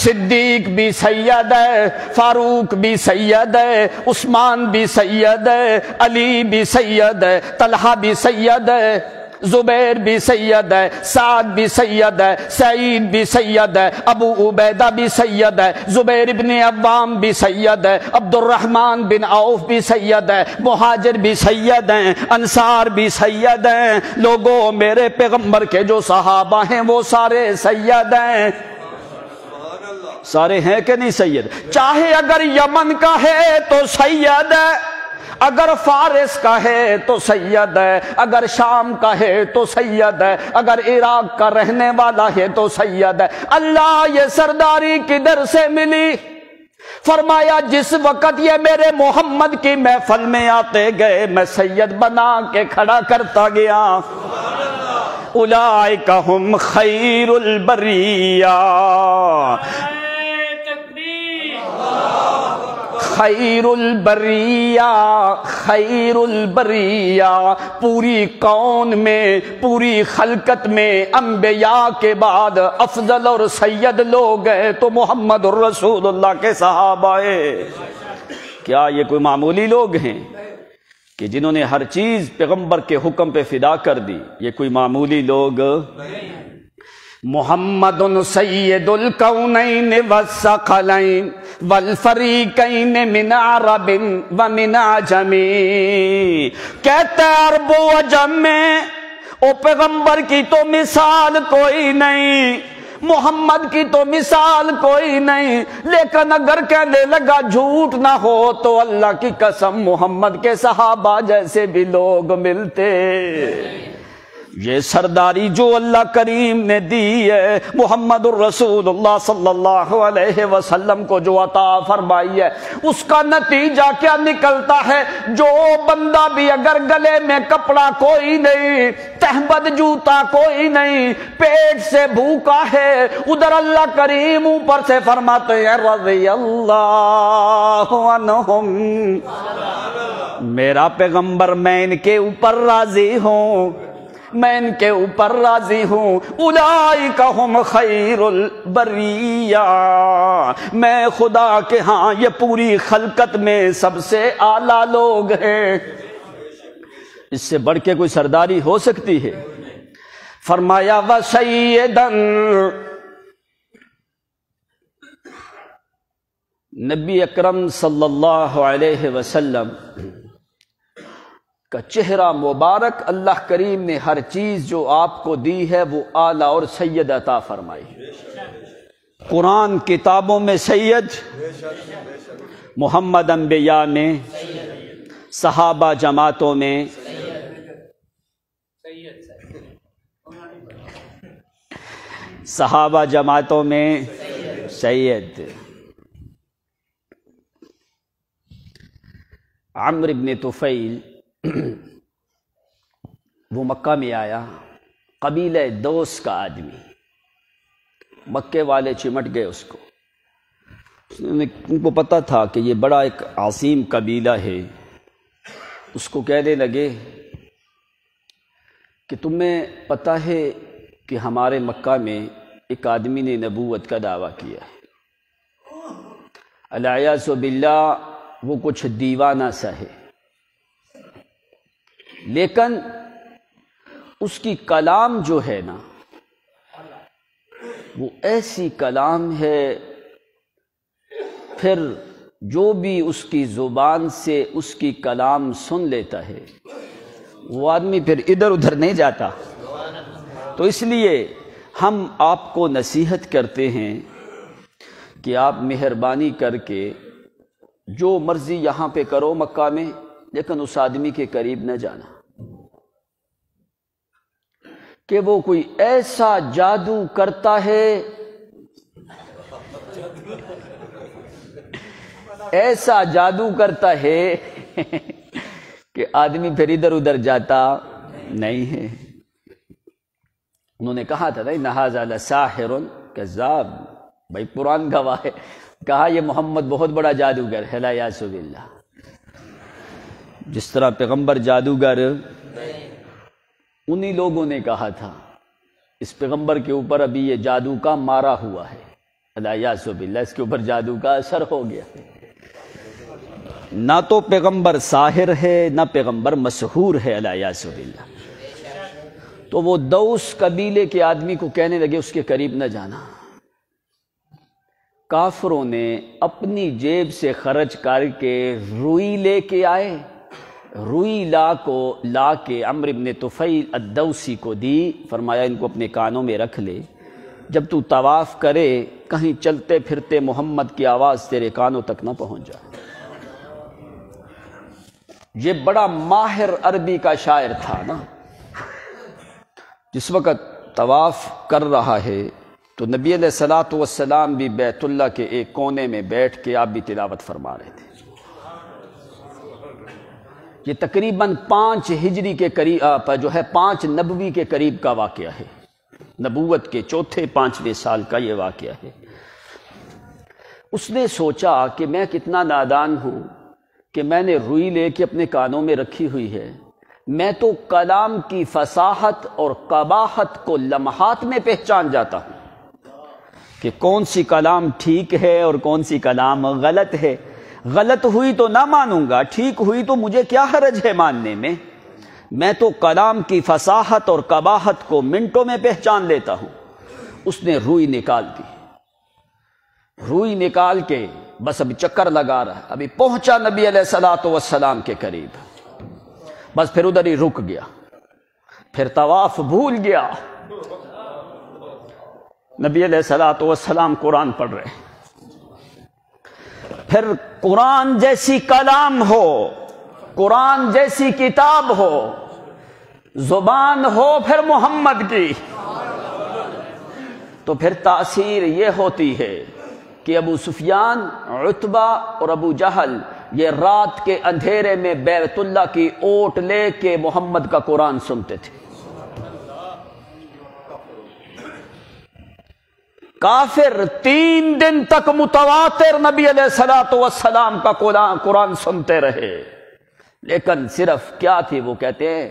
[SPEAKER 1] صدیق بھی سید ہے، فاروق بھی سید ہے، عثمان بھی سید ہے، علی بھی سید ہے، طلحہ بھی سید ہے، زبیر بھی سید ہے، سعد بھی سید ہے، سعید بھی سید ہے، ابو عبیدہ بھی سید ہے، زبیر ابن عوام بھی سید ہے، عبد الرحمن بن عوف بھی سید ہے، مہاجر بھی سید ہیں، انصار بھی سید ہیں، لوگوں میرے پیغمبر کے جو صحابہ ہیں وہ سارے سید ہیں، سارے ہیں کہ نہیں سید؟ چاہے اگر یمن کا ہے تو سید ہے، اگر فارس کا ہے تو سید ہے، اگر شام کا ہے تو سید ہے، اگر عراق کا رہنے والا ہے تو سید ہے۔ اللہ یہ سرداری کدھر سے ملی؟ فرمایا جس وقت یہ میرے محمد کی محفل میں آتے گئے میں سید بنا کے کھڑا کرتا گیا۔ اولئک ہم خیر البریہ، خیر البریہ، خیر البریہ، پوری کون میں، پوری خلقت میں انبیاء کے بعد افضل اور سید لوگ ہیں تو محمد الرسول اللہ کے صحابہ ہیں۔ کیا یہ کوئی معمولی لوگ ہیں؟ کہ جنہوں نے ہر چیز پیغمبر کے حکم پہ فدا کر دی، یہ کوئی معمولی لوگ محمد سید الکونین والثقلین والفریقین من عرب ومن عجم، کہتے عرب و عجم میں او پیغمبر کی تو مثال کوئی نہیں، محمد کی تو مثال کوئی نہیں، لیکن اگر کہنے لگا جھوٹ نہ ہو تو اللہ کی قسم محمد کے صحابہ جیسے بھی لوگ ملتے۔ یہ سرداری جو اللہ کریم نے دی ہے محمد الرسول اللہ صلی اللہ علیہ وسلم کو جو عطا فرمائی ہے، اس کا نتیجہ کیا نکلتا ہے؟ جو بندہ بھی اگر گلے میں کپڑا کوئی نہیں، تہبند جوتا کوئی نہیں، پیٹ سے بھوکا ہے، ادھر اللہ کریم اوپر سے فرماتے ہیں رضی اللہ عنہم، میرا پیغمبر میں ان کے اوپر راضی ہوں، میں ان کے اوپر راضی ہوں، اولئک ہم خیر البریہ، میں خدا کے ہاں یہ پوری خلقت میں سب سے اعلیٰ لوگ ہیں۔ اس سے بڑھ کے کوئی سرداری ہو سکتی ہے؟ فرمایا وسیدن، نبی اکرم صلی اللہ علیہ وسلم کا چہرہ مبارک اللہ کریم نے ہر چیز جو آپ کو دی ہے وہ اعلیٰ اور سید عطا فرمائی۔ قرآن کتابوں میں سید، محمد انبیاء میں، صحابہ جماعتوں میں صحابہ جماعتوں میں سید۔ عمرو بن طفیل وہ مکہ میں آیا، قبیلہ دوس کا آدمی، مکے والے چمٹ گئے اس کو، ان کو پتہ تھا کہ یہ بڑا ایک عظیم قبیلہ ہے، اس کو کہنے لگے کہ تمہیں پتہ ہے کہ ہمارے مکہ میں ایک آدمی نے نبوت کا دعویٰ کیا ہے، الیاذ باللہ وہ کچھ دیوانہ سا ہے، لیکن اس کی کلام جو ہے نا وہ ایسی کلام ہے، پھر جو بھی اس کی زبان سے اس کی کلام سن لیتا ہے وہ آدمی پھر ادھر ادھر نہیں جاتا۔ تو اس لیے ہم آپ کو نصیحت کرتے ہیں کہ آپ مہربانی کر کے جو مرضی یہاں پہ کرو مکہ میں، لیکن اس آدمی کے قریب نہ جانا، کہ وہ کوئی ایسا جادو کرتا ہے، ایسا جادو کرتا ہے کہ آدمی پھر ادھر ادھر جاتا نہیں ہے۔ انہوں نے کہا تھا نہ ھذا لساحر کذاب، بھائی قرآن گواہ ہے، کہا یہ محمد بہت بڑا جادوگر ہے، الیاذ باللہ۔ جس طرح پیغمبر جادوگر، انہی لوگوں نے کہا تھا اس پیغمبر کے اوپر ابھی یہ جادو کا مارا ہوا ہے، الیاذ باللہ، اس کے اوپر جادو کا اثر ہو گیا۔ نہ تو پیغمبر ساحر ہے نہ پیغمبر مسحور ہے، الیاذ باللہ۔ تو وہ دوس قبیلے کے آدمی کو کہنے لگے اس کے قریب نہ جانا۔ کافروں نے اپنی جیب سے خرچ کر کے روئی لے کے آئے، روئی لا کے عمرو بن طفیل الدوسی کو دی، فرمایا ان کو اپنے کانوں میں رکھ لے، جب تو طواف کرے کہیں چلتے پھرتے محمد کی آواز تیرے کانوں تک نہ پہنچ جائے۔ یہ بڑا ماہر عربی کا شاعر تھا نا، جس وقت طواف کر رہا ہے تو نبی علیہ الصلوۃ والسلام بھی بیت اللہ کے ایک کونے میں بیٹھ کے آپ بھی تلاوت فرما رہے تھے۔ یہ تقریباً 5 ہجری کے قریب جو ہے 5 نبوی کے قریب کا واقعہ ہے، نبوت کے چوتھے 5ویں سال کا یہ واقعہ ہے۔ اس نے سوچا کہ میں کتنا نادان ہوں کہ میں نے روئی لے کے اپنے کانوں میں رکھی ہوئی ہے، میں تو کلام کی فصاحت اور قباحت کو لمحات میں پہچان جاتا ہوں کہ کون سی کلام ٹھیک ہے اور کون سی کلام غلط ہے۔ غلط ہوئی تو نہ مانوں گا، ٹھیک ہوئی تو مجھے کیا حرج ہے ماننے میں تو کلام کی فصاحت اور قباحت کو منٹوں میں پہچان لیتا ہوں۔ اس نے روئی نکال دی، روئی نکال کے بس ابھی چکر لگا رہا ہے، ابھی پہنچا نبی علیہ الصلوۃ والسلام کے قریب، بس پھر ادھر ہی رک گیا، پھر طواف بھول گیا۔ نبی علیہ الصلوۃ والسلام قرآن پڑھ رہے ہیں، پھر قرآن جیسی کلام ہو، قرآن جیسی کتاب ہو، زبان ہو پھر محمد کی، تو پھر تاثیر یہ ہوتی ہے کہ ابو سفیان، عتبہ اور ابو جہل یہ رات کے اندھیرے میں بیت اللہ کی اوٹ لے کے محمد کا قرآن سنتے تھے۔ کافر 3 دن تک متواتر نبی علیہ الصلوۃ والسلام کا قرآن سنتے رہے، لیکن صرف کیا تھی، وہ کہتے ہیں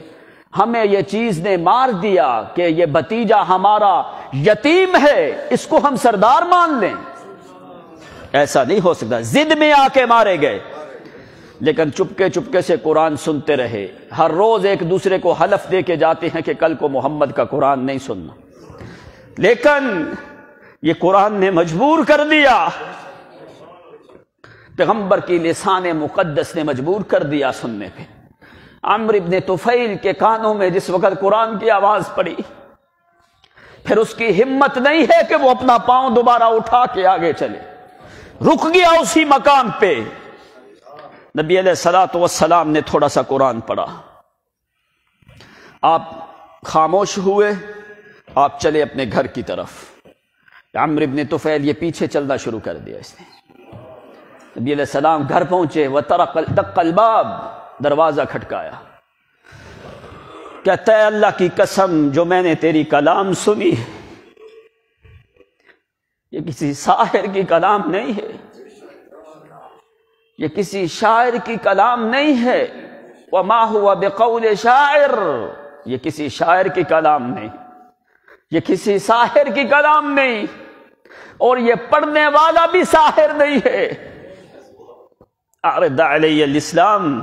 [SPEAKER 1] ہمیں یہ چیز نے مار دیا کہ یہ بھتیجا ہمارا یتیم ہے، اس کو ہم سردار مان لیں۔ ایسا نہیں ہو سکتا، ضد میں آ کے مارے گئے، لیکن چپکے چپکے سے قرآن سنتے رہے۔ ہر روز ایک دوسرے کو حلف دے کے جاتے ہیں کہ کل کو محمد کا قرآن نہیں سننا، لیکن یہ قرآن نے مجبور کر دیا، پیغمبر کی لسان مقدس نے مجبور کر دیا سننے پہ۔ عمرو ابن طفیل کے کانوں میں جس وقت قرآن کی آواز پڑی، پھر اس کی ہمت نہیں ہے کہ وہ اپنا پاؤں دوبارہ اٹھا کے آگے چلے، رک گیا اسی مقام پہ۔ نبی علیہ الصلوۃ والسلام نے تھوڑا سا قرآن پڑھا، آپ خاموش ہوئے، آپ چلے اپنے گھر کی طرف۔ عمرو ابن طفیل یہ پیچھے چلنا شروع کر دیا اس نے۔ نبی علیہ السلام گھر پہنچے، دق الباب، دروازہ کھٹکایا، کہتا ہے اللہ کی قسم جو میں نے تیری کلام سنی، یہ کسی ساحر کی کلام نہیں ہے، یہ کسی شاعر کی کلام نہیں ہے، وما ہوا بقول شاعر، یہ کسی شاعر کی کلام نہیں، یہ کسی ساحر کی کلام نہیں، اور یہ پڑھنے والا بھی ساحر نہیں ہے۔ اعرض علی الاسلام،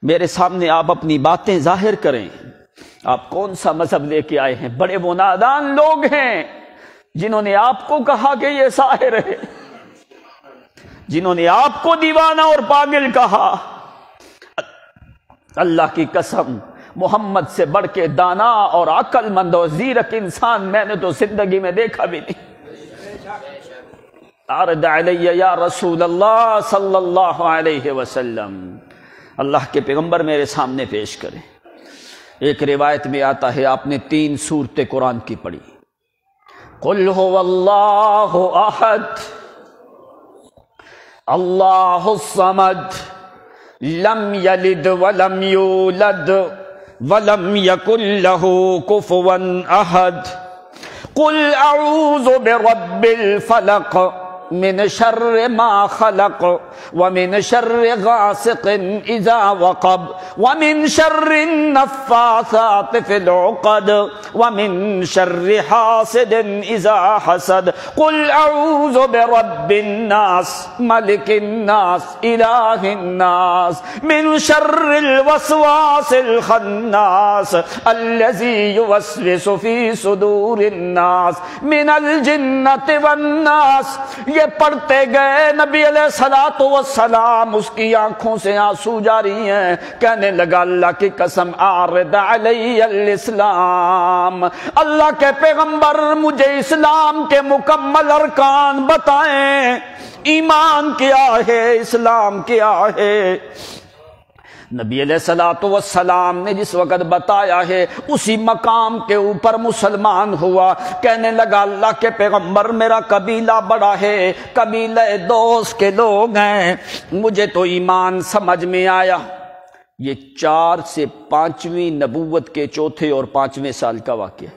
[SPEAKER 1] میرے سامنے آپ اپنی باتیں ظاہر کریں، آپ کون سا مذہب لے کے آئے ہیں؟ بڑے وہ نادان لوگ ہیں جنہوں نے آپ کو کہا کہ یہ ساحر ہے، جنہوں نے آپ کو دیوانہ اور پاگل کہا۔ اللہ کی قسم محمد سے بڑھ کے دانا اور عقل مند اور زیرک انسان میں نے تو زندگی میں دیکھا بھی نہیں۔ عرض علی یا رسول اللہ صلی اللہ علیہ وسلم، اللہ کے پیغمبر میرے سامنے پیش کریں۔ ایک روایت میں آتا ہے آپ نے 3 سورتیں قرآن کی پڑھی، قل هو اللہ احد اللہ الصمد لم یلد ولم یولد ولم یکن له کفوا احد قل اعوذ برب الفلق من شر ما خلق ومن شر غاسق اذا وقب ومن شر النفاثات في العقد ومن شر حاسد اذا حسد قل اعوذ برب الناس ملك الناس اله الناس من شر الوسواس الخناس الذي يوسوس في صدور الناس من الجنة والناس۔ یہ پڑھتے گئے، نبی علیہ الصلوۃ والسلام اس کی آنکھوں سے آنسو جاری ہیں، کہنے لگا اللہ کی قسم عارض علی الاسلام، اللہ کے پیغمبر مجھے اسلام کے مکمل ارکان بتائیں، ایمان کیا ہے، اسلام کیا ہے۔ نبی علیہ الصلوۃ والسلام نے جس وقت بتایا ہے اسی مقام کے اوپر مسلمان ہوا، کہنے لگا اللہ کے پیغمبر میرا قبیلہ بڑا ہے، قبیلہ دوست کے لوگ ہیں، مجھے تو ایمان سمجھ میں آیا۔ یہ 4 سے 5ویں نبوت کے 4تھے اور 5ویں سال کا واقعہ ہے۔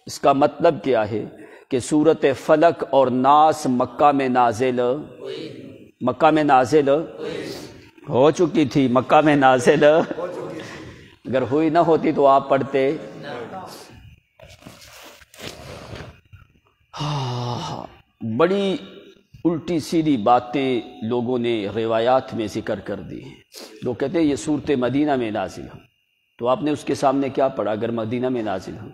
[SPEAKER 1] اس کا مطلب کیا ہے کہ سورت فلق اور ناس مکہ میں نازل ہو چکی تھی، مکہ میں نازل اگر ہوئی نہ ہوتی تو آپ پڑھتے۔ بڑی الٹی سیدھی باتیں لوگوں نے روایات میں ذکر کر دی ہیں۔ لوگ کہتے ہیں یہ صورت مدینہ میں نازل ہو، تو آپ نے اس کے سامنے کیا پڑھا اگر مدینہ میں نازل ہو؟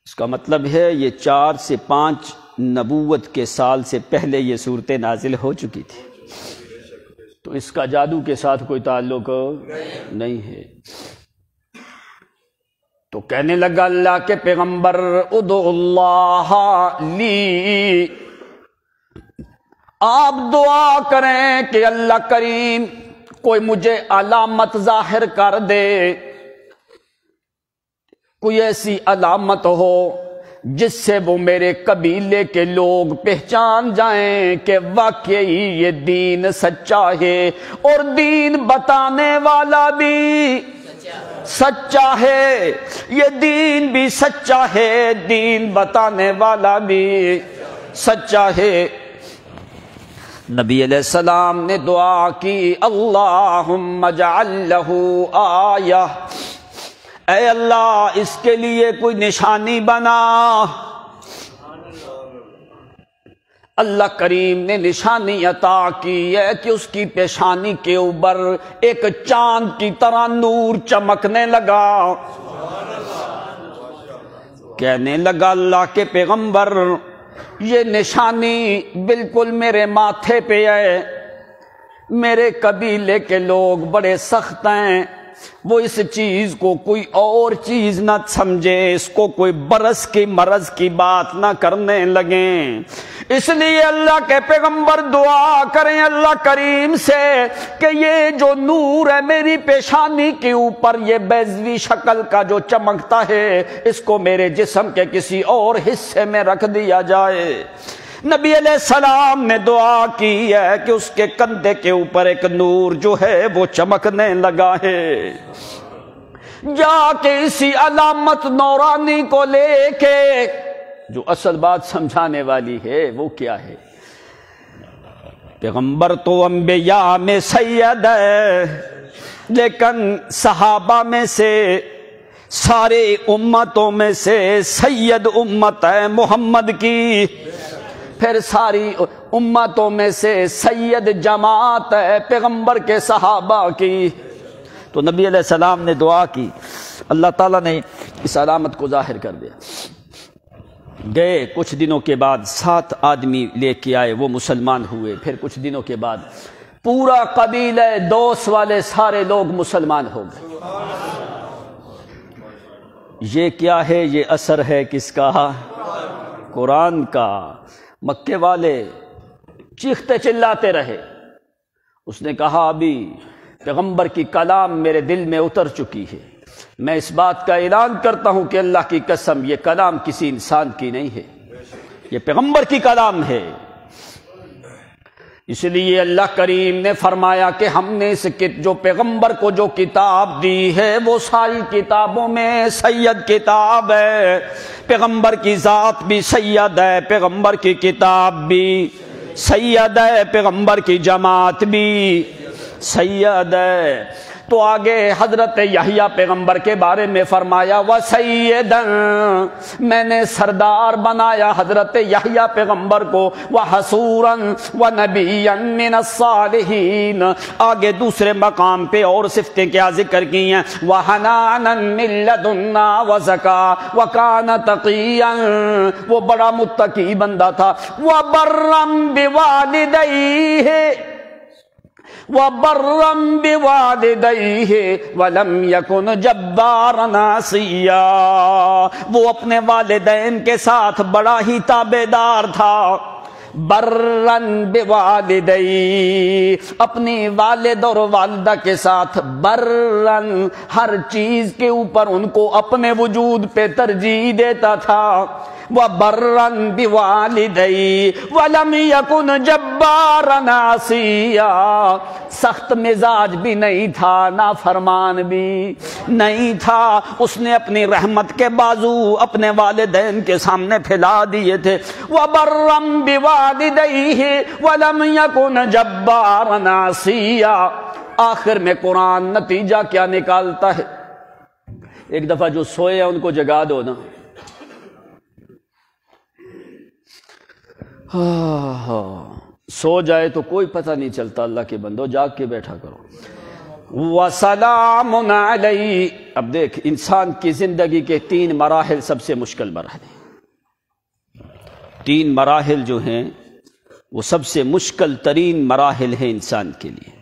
[SPEAKER 1] اس کا مطلب ہے یہ 4 سے 5 نبوت کے سال سے پہلے یہ صورتیں نازل ہو چکی تھی، تو اس کا جادو کے ساتھ کوئی تعلق نہیں ہے۔ تو کہنے لگا اللہ کے پیغمبر ادعو اللہ لی، آپ دعا کریں کہ اللہ کریم کوئی مجھے علامت ظاہر کر دے، کوئی ایسی علامت ہو جس سے وہ میرے قبیلے کے لوگ پہچان جائیں کہ واقعی یہ دین سچا ہے اور دین بتانے والا بھی سچا ہے، یہ دین بھی سچا ہے، دین بتانے والا بھی سچا ہے۔ نبی علیہ السلام نے دعا کی اللہم اجعل لہ آیہ، اے اللہ اس کے لیے کوئی نشانی بنا۔ اللہ کریم نے نشانی عطا کی ہے کہ اس کی پیشانی کے اوپر ایک چاند کی طرح نور چمکنے لگا۔ کہنے لگا اللہ کے پیغمبر یہ نشانی بالکل میرے ماتھے پہ ہے، میرے قبیلے کے لوگ بڑے سخت ہیں، وہ اس چیز کو کوئی اور چیز نہ سمجھے، اس کو کوئی برس کی مرض کی بات نہ کرنے لگیں، اس لیے اللہ کے پیغمبر دعا کریں اللہ کریم سے کہ یہ جو نور ہے میری پیشانی کے اوپر، یہ بیضوی شکل کا جو چمکتا ہے، اس کو میرے جسم کے کسی اور حصے میں رکھ دیا جائے۔ نبی علیہ السلام نے دعا کی ہے کہ اس کے کندھے کے اوپر ایک نور جو ہے وہ چمکنے لگا ہے، جا کے اسی علامت نورانی کو لے کے جو اصل بات سمجھانے والی ہے وہ کیا ہے؟ پیغمبر تو انبیاء میں سید ہے، لیکن صحابہ میں سے سارے امتوں میں سے سید امت ہے محمد کی، پھر ساری امتوں میں سے سید جماعت ہے پیغمبر کے صحابہ کی۔ تو نبی علیہ السلام نے دعا کی، اللہ تعالیٰ نے اس علامت کو ظاہر کر دیا۔ گئے کچھ دنوں کے بعد 7 آدمی لے کے آئے، وہ مسلمان ہوئے۔ پھر کچھ دنوں کے بعد پورا قبیلہ دوس والے سارے لوگ مسلمان ہو گئے۔ یہ کیا ہے؟ یہ اثر ہے کس کا؟ قرآن کا۔ مکے والے چیختے چلاتے رہے، اس نے کہا ابھی پیغمبر کی کلام میرے دل میں اتر چکی ہے، میں اس بات کا اعلان کرتا ہوں کہ اللہ کی قسم یہ کلام کسی انسان کی نہیں ہے، یہ پیغمبر کی کلام ہے۔ اس لیے اللہ کریم نے فرمایا کہ ہم نے اس جو پیغمبر کو جو کتاب دی ہے وہ ساری کتابوں میں سید کتاب ہے، پیغمبر کی ذات بھی سید ہے، پیغمبر کی کتاب بھی سید ہے، پیغمبر کی جماعت بھی سید ہے۔ تو آگے حضرت یحییٰ پیغمبر کے بارے میں فرمایا وَسَيِّدًا، میں نے سردار بنایا حضرت یحییٰ پیغمبر کو، وَحَصُورًا وَنَبِيًّا مِّنَ الصَّالِحِينَ۔ آگے دوسرے مقام پہ اور صفتیں کیا ذکر کی ہیں، وَحَنَانًا مِّن لَّدُنَّا وَزَكَاةً وَكَانَ تَقِيًّا، وہ بڑا متقی بندہ تھا، وَبَرًّا بِوَالِدَيْهِ وَبَرًّا بِوَالِدَيْهِ وَلَمْ يَكُنْ جَبَّارًا عَصِيًّا، وہ اپنے والدین کے ساتھ بڑا ہی تابعدار تھا۔ برًّا بِوَالِدَيْهِ، اپنی والد اور والدہ کے ساتھ برًّا، ہر چیز کے اوپر ان کو اپنے وجود پہ ترجیح دیتا تھا۔ وَبَرًّا بِوَالِدَيْهِ وَلَمْ يَكُنْ جَبَّارًا عَصِيًّا، سخت مزاج بھی نہیں تھا، نافرمان بھی نہیں تھا، اس نے اپنی رحمت کے بازو اپنے والدین کے سامنے پھیلا دیے تھے۔ وَبَرًّا بِوَالِدَيْهِ وَلَمْ يَكُنْ جَبَّارًا عَصِيًّا۔ آخر میں قرآن نتیجہ کیا نکالتا ہے؟ ایک دفعہ جو سوئے ہیں ان کو جگا دو نا۔ سو جائے تو کوئی پتہ نہیں چلتا، اللہ کے بندو جاگ کے بیٹھا کرو۔ وَسَلَامٌ عَلَيْهِ۔ اب دیکھ، انسان کی زندگی کے 3 مراحل سب سے مشکل مراحل ہیں۔ 3 مراحل جو ہیں وہ سب سے مشکل ترین مراحل ہیں انسان کے لیے۔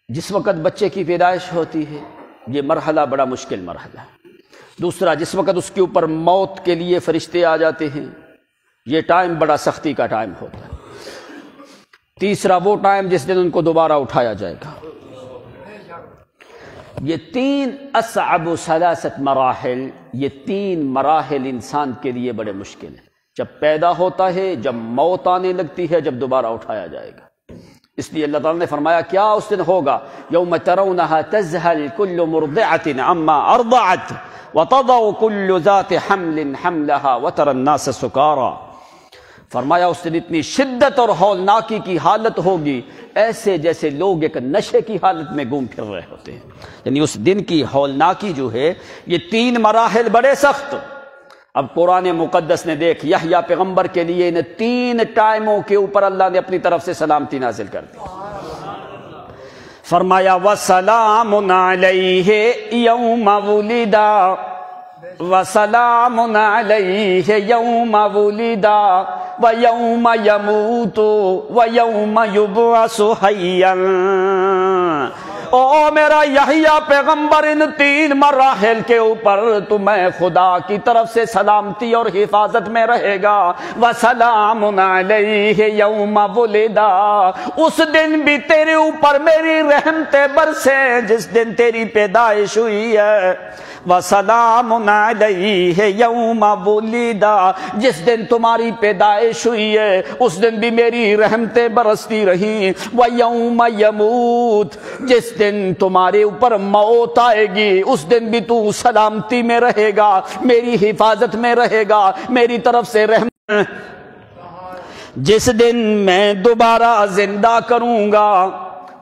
[SPEAKER 1] جس وقت بچے کی پیدائش ہوتی ہے یہ مرحلہ بڑا مشکل مرحلہ ہے۔ دوسرا، جس وقت اس کے اوپر موت کے لیے فرشتے آ جاتے ہیں یہ ٹائم بڑا سختی کا ٹائم ہوتا ہے۔ تیسرا، وہ ٹائم جس دن ان کو دوبارہ اٹھایا جائے گا۔ یہ 3 اصعب ثلاثت مراحل، یہ 3 مراحل انسان کے لیے بڑے مشکل ہیں۔ جب پیدا ہوتا ہے، جب موت آنے لگتی ہے، جب دوبارہ اٹھایا جائے گا۔ اس لیے اللہ تعالیٰ نے فرمایا کیا اس دن ہوگا، یوم ترونها تذهل كل مرضعة عما ارضعت وتضع كل ذات حمل حملها وترى الناس سكارى۔ فرمایا اس دن اتنی شدت اور ہولناکی کی حالت ہوگی ایسے جیسے لوگ ایک نشے کی حالت میں گھوم پھر رہے ہوتے ہیں۔ یعنی اس دن کی ہولناکی جو ہے یہ 3 مراحل بڑے سخت۔ اب قرآن مقدس نے دیکھ یحییٰ پیغمبر کے لیے ان 3 ٹائموں کے اوپر اللہ نے اپنی طرف سے سلامتی نازل کر دی۔ فرمایا وَسَلَامٌ عَلَيْهِ يَوْمَ وُلِدَ وَسَلَامٌ عَلَيْهِ يَوْمَ وُلِدَ وَيَوْمَ يَمُوتُ وَيَوْمَ يُبْعَثُ حَيًّا۔ او میرا یحییٰ پیغمبر، ان 3 مراحل کے اوپر تمہیں خدا کی طرف سے سلامتی اور حفاظت میں رہے گا۔ وَسَلَامٌ عَلَيْهِ يَوْمَ وُلِدَ، اس دن بھی تیرے اوپر میری رحمتیں برسیں جس دن تیری پیدائش ہوئی ہے۔ وَسَلَامٌ عَلَيْهِ يَوْمَ وُلِدَ، جس دن تمہاری پیدائش ہوئی ہے اس دن بھی میری رحمتیں برستی رہیں۔ وَيَوْمَ يَمُوتُ، جس دن تمہارے اوپر موت آئے گی اس دن بھی تو سلامتی میں رہے گا، میری حفاظت میں رہے گا، میری طرف سے رحمت۔ جس دن میں دوبارہ زندہ کروں گا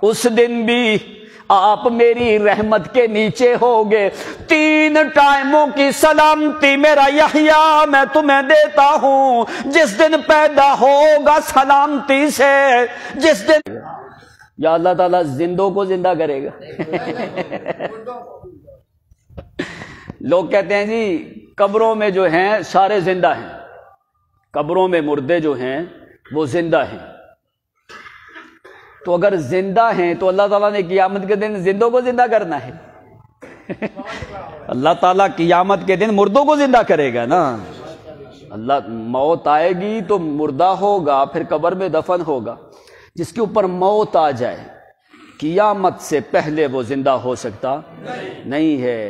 [SPEAKER 1] اس دن بھی آپ میری رحمت کے نیچے ہوگے۔ 3 ٹائموں کی سلامتی میرا یحییٰ میں تمہیں دیتا ہوں۔ جس دن پیدا ہوگا سلامتی سے، جس دن یا اللہ تعالیٰ زندوں کو زندہ کرے گا۔ لوگ کہتے ہیں جی قبروں میں جو ہیں سارے زندہ ہیں، قبروں میں مردے جو ہیں وہ زندہ ہیں۔ تو اگر زندہ ہیں تو اللہ تعالیٰ نے قیامت کے دن زندوں کو زندہ کرنا ہے؟ اللہ تعالیٰ قیامت کے دن مردوں کو زندہ کرے گا نا۔ اللہ موت آئے گی تو مردہ ہوگا، پھر قبر میں دفن ہوگا۔ جس کے اوپر موت آ جائے قیامت سے پہلے وہ زندہ ہو سکتا نہیں ہے۔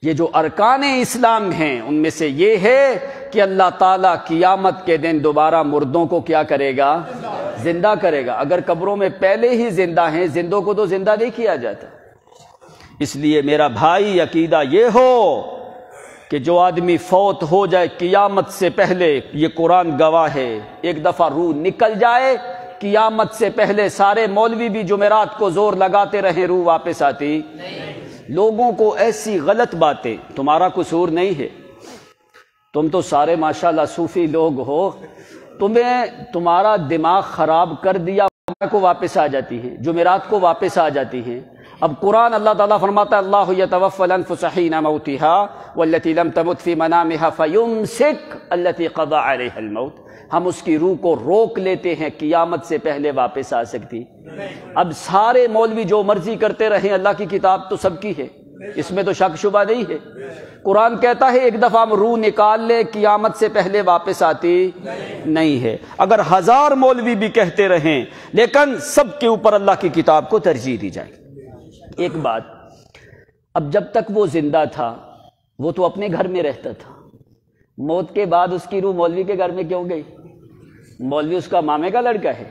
[SPEAKER 1] یہ جو ارکان اسلام ہیں ان میں سے یہ ہے کہ اللہ تعالیٰ قیامت کے دن دوبارہ مردوں کو کیا کرے گا؟ زندہ کرے گا۔ اگر قبروں میں پہلے ہی زندہ ہیں، زندوں کو تو زندہ نہیں کیا جاتا۔ اس لیے میرا بھائی عقیدہ یہ ہو کہ جو آدمی فوت ہو جائے قیامت سے پہلے، یہ قرآن گواہ ہے، ایک دفعہ روح نکل جائے قیامت سے پہلے سارے مولوی بھی جمعرات کو زور لگاتے رہیں روح واپس آتی نہیں۔ لوگوں کو ایسی غلط باتیں، تمہارا قصور نہیں ہے، تم تو سارے ماشاءاللہ صوفی لوگ ہو، تمہیں تمہارا دماغ خراب کر دیا کو واپس آ جاتی ہے، جمعرات کو واپس آ جاتی ہیں۔ اب قرآن اللہ تعالیٰ فرماتا ہے اللہ یتوفی الانفس حین موتها والتي لم تمت في منامها فيمسك التي قضى عليها الموت۔ ہم اس کی روح کو روک لیتے ہیں، قیامت سے پہلے واپس آ سکتی۔ اب سارے مولوی جو مرضی کرتے رہیں، اللہ کی کتاب تو سب کی ہے، اس میں تو شک شبہ نہیں ہے۔ قرآن کہتا ہے ایک دفعہ ہم روح نکال لے قیامت سے پہلے واپس آتی نہیں ہے۔ اگر 1000 مولوی بھی کہتے رہیں لیکن سب کے اوپر اللہ کی کتاب کو ترجیح دی جائے۔ ایک بات، اب جب تک وہ زندہ تھا وہ تو اپنے گھر میں رہتا تھا، موت کے بعد اس کی روح مولوی کے گھر میں کیوں گئی؟ مولوی اس کا مامے کا لڑکا ہے؟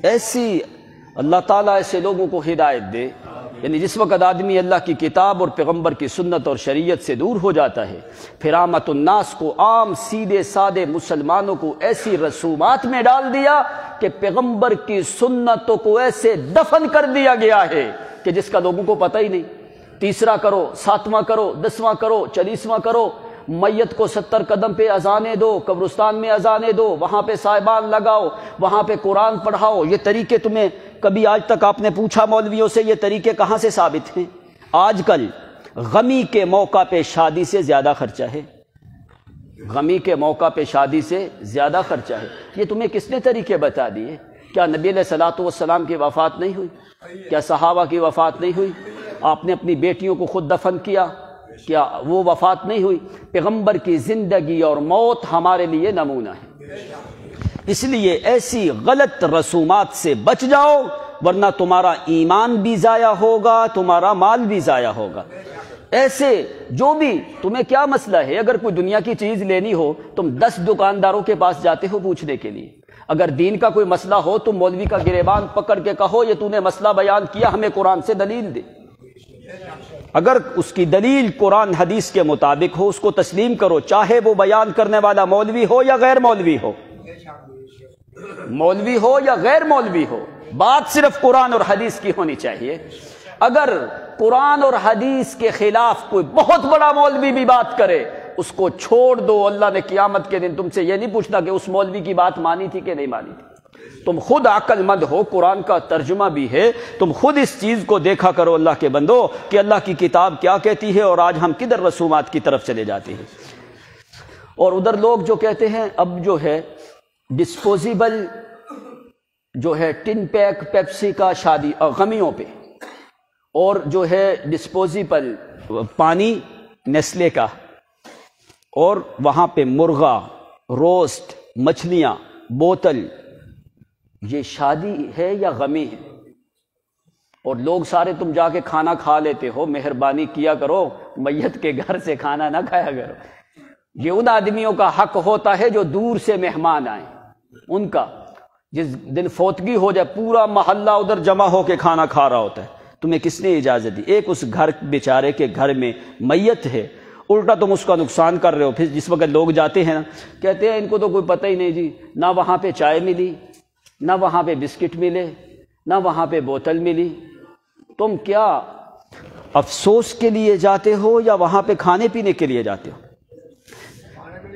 [SPEAKER 1] ایسی اللہ تعالیٰ ایسے لوگوں کو ہدایت دے۔ یعنی جس وقت آدمی اللہ کی کتاب اور پیغمبر کی سنت اور شریعت سے دور ہو جاتا ہے، پھر عامت الناس کو، عام سیدھے سادے مسلمانوں کو ایسی رسومات میں ڈال دیا کہ پیغمبر کی سنتوں کو ایسے دفن کر دیا گیا ہے کہ جس کا لوگوں کو پتہ ہی نہیں۔ 3واں کرو، 7واں کرو، 10واں کرو، 40واں کرو، میت کو 70 قدم پہ اذانیں دو، قبرستان میں اذانیں دو، وہاں پہ سائبان لگاؤ، وہاں پہ قرآن پڑھاؤ، یہ طریقے تمہیں کبھی آج تک آپ نے پوچھا مولویوں سے یہ طریقے کہاں سے ثابت ہیں؟ آج کل غمی کے موقع پہ شادی سے زیادہ خرچہ ہے، غمی کے موقع پہ شادی سے زیادہ خرچہ ہے۔ یہ تمہیں کس نے طریقے بتا دیے؟ کیا نبی علیہ الصلوۃ والسلام کی وفات نہیں ہوئی؟ کیا صحابہ کی وفات نہیں ہوئی؟ آپ نے اپنی بیٹیوں کو خود دفن کیا، کیا وہ وفات نہیں ہوئی؟ پیغمبر کی زندگی اور موت ہمارے لیے نمونہ ہے۔ اس لیے ایسی غلط رسومات سے بچ جاؤ، ورنہ تمہارا ایمان بھی ضائع ہوگا، تمہارا مال بھی ضائع ہوگا۔ ایسے جو بھی تمہیں کیا مسئلہ ہے، اگر کوئی دنیا کی چیز لینی ہو تم 10 دکانداروں کے پاس جاتے ہو پوچھنے کے لیے، اگر دین کا کوئی مسئلہ ہو تم مولوی کا گریبان پکڑ کے کہو یہ تو نے مسئلہ بیان کیا، ہمیں قرآن سے دلیل دے۔ اگر اس کی دلیل قرآن حدیث کے مطابق ہو اس کو تسلیم کرو، چاہے وہ بیان کرنے والا مولوی ہو یا غیر مولوی ہو، مولوی ہو یا غیر مولوی ہو، بات صرف قرآن اور حدیث کی ہونی چاہیے۔ اگر قرآن اور حدیث کے خلاف کوئی بہت بڑا مولوی بھی بات کرے اس کو چھوڑ دو، اللہ نے قیامت کے دن تم سے یہ نہیں پوچھنا کہ اس مولوی کی بات مانی تھی کہ نہیں مانی تھی۔ تم خود عقل مند ہو، قرآن کا ترجمہ بھی ہے، تم خود اس چیز کو دیکھا کرو اللہ کے بندو کہ اللہ کی کتاب کیا کہتی ہے اور آج ہم کدھر رسومات کی طرف چلے جاتے ہیں۔ اور ادھر لوگ جو کہتے ہیں اب جو ہے ڈسپوزیبل جو ہے ٹن پیک پیپسی کا شادی غمیوں پہ، اور جو ہے ڈسپوزیبل پانی نیسلے کا، اور وہاں پہ مرغا، روسٹ، مچھلیاں، بوتل، یہ شادی ہے یا غمی ہے؟ اور لوگ سارے تم جا کے کھانا کھا لیتے ہو، مہربانی کیا کرو میت کے گھر سے کھانا نہ کھایا کرو۔ یہ ان آدمیوں کا حق ہوتا ہے جو دور سے مہمان آئیں، ان کا جس دن فوتگی ہو جائے پورا محلہ ادھر جمع ہو کے کھانا کھا رہا ہوتا ہے، تمہیں کس نے اجازت دی؟ ایک اس گھر بیچارے کے گھر میں میت ہے، الٹا تم اس کا نقصان کر رہے ہو۔ پھر جس وقت لوگ جاتے ہیں نا کہتے ہیں ان کو تو کوئی پتہ ہی نہیں جی، نہ وہاں پہ چائے ملی، نہ وہاں پہ بسکٹ ملے، نہ وہاں پہ بوتل ملی۔ تم کیا افسوس کے لیے جاتے ہو یا وہاں پہ کھانے پینے کے لیے جاتے ہو؟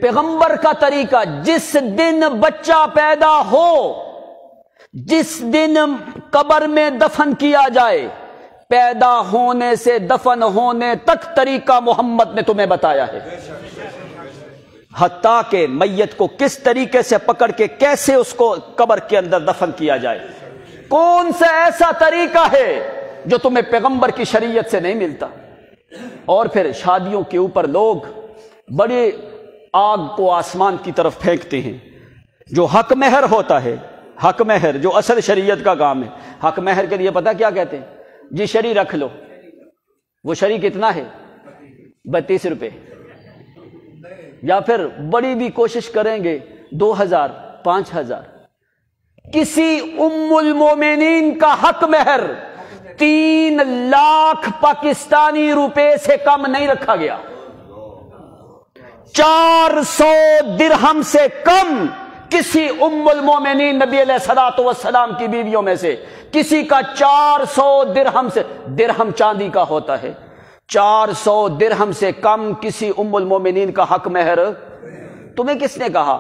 [SPEAKER 1] پیغمبر کا طریقہ، جس دن بچہ پیدا ہو، جس دن قبر میں دفن کیا جائے، پیدا ہونے سے دفن ہونے تک طریقہ محمد نے تمہیں بتایا ہے، حتیٰ کہ میت کو کس طریقے سے پکڑ کے کیسے اس کو قبر کے اندر دفن کیا جائے۔ کون سا ایسا طریقہ ہے جو تمہیں پیغمبر کی شریعت سے نہیں ملتا؟ اور پھر شادیوں کے اوپر لوگ بڑے آگ کو آسمان کی طرف پھینکتے ہیں۔ جو حق مہر ہوتا ہے، حق مہر جو اصل شریعت کا کام ہے، حق مہر کے لیے پتہ کیا کہتے ہیں؟ جی شری رکھ لو۔ وہ شری کتنا ہے؟ 32 روپے، یا پھر بڑی بھی کوشش کریں گے 2000 5000۔ کسی ام المومنین کا حق مہر 3 لاکھ پاکستانی روپے سے کم نہیں رکھا گیا، 400 درہم سے کم کسی ام المومنین نبی علیہ الصلوۃ والسلام کی بیویوں میں سے کسی کا 400 درہم سے، درہم چاندی کا ہوتا ہے، 400 درہم سے کم کسی ام المومنین کا حق مہر۔ تمہیں کس نے کہا؟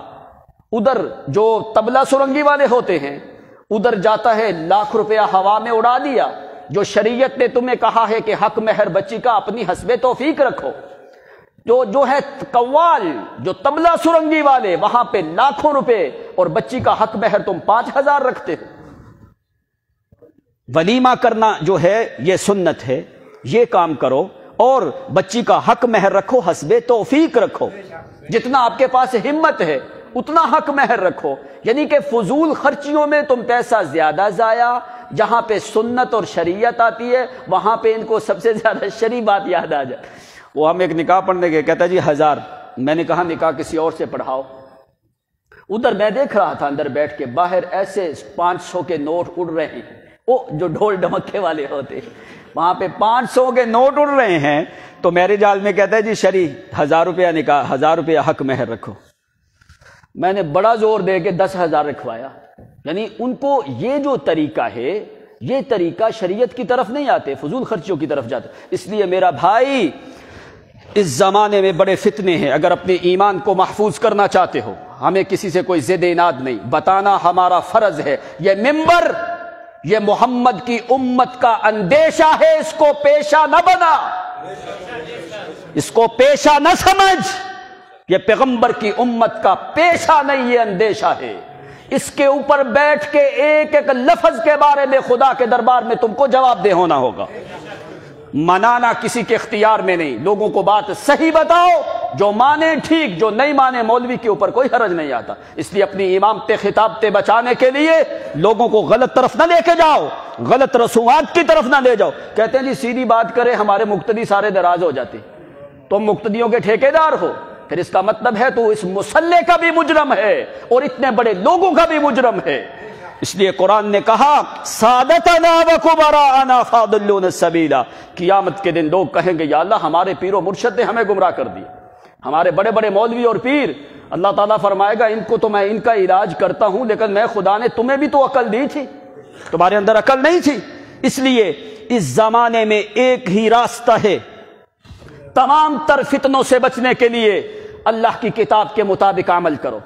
[SPEAKER 1] ادھر جو طبلہ سرنگی والے ہوتے ہیں ادھر جاتا ہے لاکھ روپیہ ہوا میں اڑا دیا۔ جو شریعت نے تمہیں کہا ہے کہ حق مہر بچی کا اپنی حسب توفیق رکھو، جو ہے قوال، جو طبلہ سرنگی والے وہاں پہ لاکھوں روپے، اور بچی کا حق مہر تم 5000 رکھتے ہو۔ ولیمہ کرنا جو ہے یہ سنت ہے، یہ کام کرو، اور بچی کا حق مہر رکھو، حسب توفیق رکھو، جتنا آپ کے پاس ہمت ہے اتنا حق مہر رکھو۔ یعنی کہ فضول خرچیوں میں تم پیسہ زیادہ ضائع، جہاں پہ سنت اور شریعت آتی ہے وہاں پہ ان کو سب سے زیادہ شرعی بات یاد آ جائے۔ وہ ہم ایک نکاح پڑھنے گئے، کہتا جی 1000۔ میں نے کہا نکاح کسی اور سے پڑھاؤ۔ ادھر میں دیکھ رہا تھا اندر بیٹھ کے، باہر ایسے 500 کے نوٹ اڑ رہے ہیں، وہ جو ڈھول ڈمکے والے ہوتے ہیں، وہاں پہ 500 کے نوٹ اڑ رہے ہیں۔ تو میرے جال میں کہتا ہے جی شرعی 1000 روپیہ نکاح، 1000 روپیہ حق مہر رکھو۔ میں نے بڑا زور دے کے 10,000 رکھوایا۔ یعنی ان کو یہ جو طریقہ ہے، یہ طریقہ شریعت کی طرف نہیں آتے، فضول خرچیوں کی طرف جاتے۔ اس لیے میرا بھائی اس زمانے میں بڑے فتنے ہیں، اگر اپنے ایمان کو محفوظ کرنا چاہتے ہو، ہمیں کسی سے کوئی ضد اناد نہیں، بتانا ہمارا فرض ہے۔ یہ منبر، یہ محمد کی امت کا اندیشہ ہے، اس کو پیشہ نہ بنا، اس کو پیشہ نہ سمجھ، یہ پیغمبر کی امت کا پیشہ نہیں، یہ اندیشہ ہے۔ اس کے اوپر بیٹھ کے ایک ایک لفظ کے بارے میں خدا کے دربار میں تم کو جواب دہ ہونا ہوگا۔ منانا کسی کے اختیار میں نہیں، لوگوں کو بات صحیح بتاؤ، جو مانے ٹھیک، جو نہیں مانے مولوی کے اوپر کوئی حرج نہیں آتا۔ اس لیے اپنی امامت خطابتیں بچانے کے لیے لوگوں کو غلط طرف نہ لے کے جاؤ، غلط رسومات کی طرف نہ لے جاؤ۔ کہتے ہیں جی سیدھی بات کرے ہمارے مقتدی سارے ناراض ہو جاتے، تم مقتدیوں کے ٹھیکیدار ہو، پھر اس کا مطلب ہے تو اس مسلح کا بھی مجرم ہے اور اتنے بڑے لوگوں کا بھی مجرم ہے۔ اس لیے قرآن نے کہا سادتنا وکبراءنا فاضلون السبیلا، قیامت کے دن لوگ کہیں گے یا اللہ ہمارے پیر و مرشد نے ہمیں گمراہ کر دیا، ہمارے بڑے بڑے مولوی اور پیر۔ اللہ تعالیٰ فرمائے گا ان کو تو میں ان کا علاج کرتا ہوں، لیکن میں خدا نے تمہیں بھی تو عقل دی تھی، تمہارے اندر عقل نہیں تھی۔ اس لیے اس زمانے میں ایک ہی راستہ ہے تمام تر فتنوں سے بچنے کے لیے، اللہ کی کتاب کے مطابق عمل کرو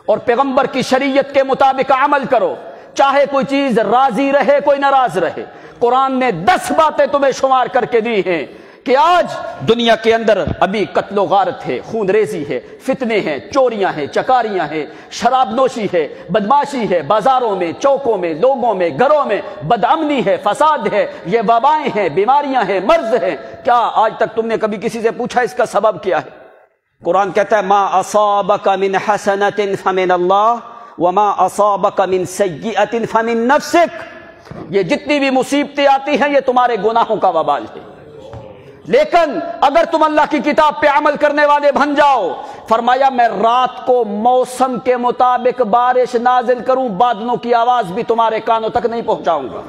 [SPEAKER 1] اور پیغمبر کی شریعت کے مطابق عمل کرو، چاہے کوئی چیز راضی رہے کوئی ناراض رہے۔ قرآن نے 10 باتیں تمہیں شمار کر کے دی ہیں کہ آج دنیا کے اندر ابھی قتل و غارت ہے، خون ریزی ہے، فتنے ہیں، چوریاں ہیں، چکاریاں ہیں، شراب نوشی ہے، بدماشی ہے، بازاروں میں، چوکوں میں، لوگوں میں، گھروں میں بد امنی ہے، فساد ہے، یہ وبائیں ہیں، بیماریاں ہیں، مرض ہیں۔ کیا آج تک تم نے کبھی کسی سے پوچھا اس کا سبب کیا ہے؟ قرآن کہتا ہے ما اصابک من حسنۃ فمن اللہ وما اصابک من سیئۃ فمن نفسک، یہ جتنی بھی مصیبتیں آتی ہیں یہ تمہارے گناہوں کا وبال ہے، لیکن اگر تم اللہ کی کتاب پہ عمل کرنے والے بن جاؤ، فرمایا میں رات کو موسم کے مطابق بارش نازل کروں، بادلوں کی آواز بھی تمہارے کانوں تک نہیں پہنچاؤں گا۔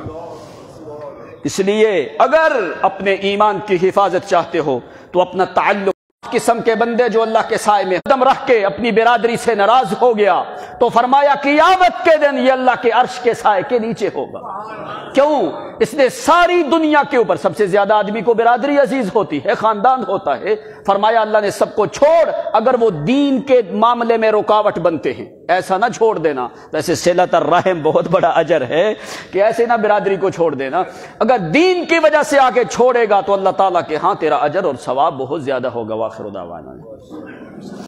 [SPEAKER 1] اس لیے اگر اپنے ایمان کی حفاظت چاہتے ہو تو اپنا تعلق قسم کے بندے جو اللہ کے سائے میں قدم رکھ کے اپنی برادری سے ناراض ہو گیا تو فرمایا قیامت کے دن یہ اللہ کے عرش کے سائے کے نیچے ہوگا۔ کیوں؟ اس نے ساری دنیا کے اوپر سب سے زیادہ آدمی کو برادری عزیز ہوتی ہے، خاندان ہوتا ہے، فرمایا اللہ نے سب کو چھوڑ اگر وہ دین کے معاملے میں رکاوٹ بنتے ہیں ایسا نہ چھوڑ دینا۔ ویسے صلۃ الرحم بہت بڑا اجر ہے کہ ایسے نہ برادری کو چھوڑ دینا، اگر دین کی وجہ سے آگے چھوڑے گا تو اللہ تعالیٰ کے ہاں تیرا اجر اور ثواب بہت زیادہ ہوگا۔ وآخر دعوانا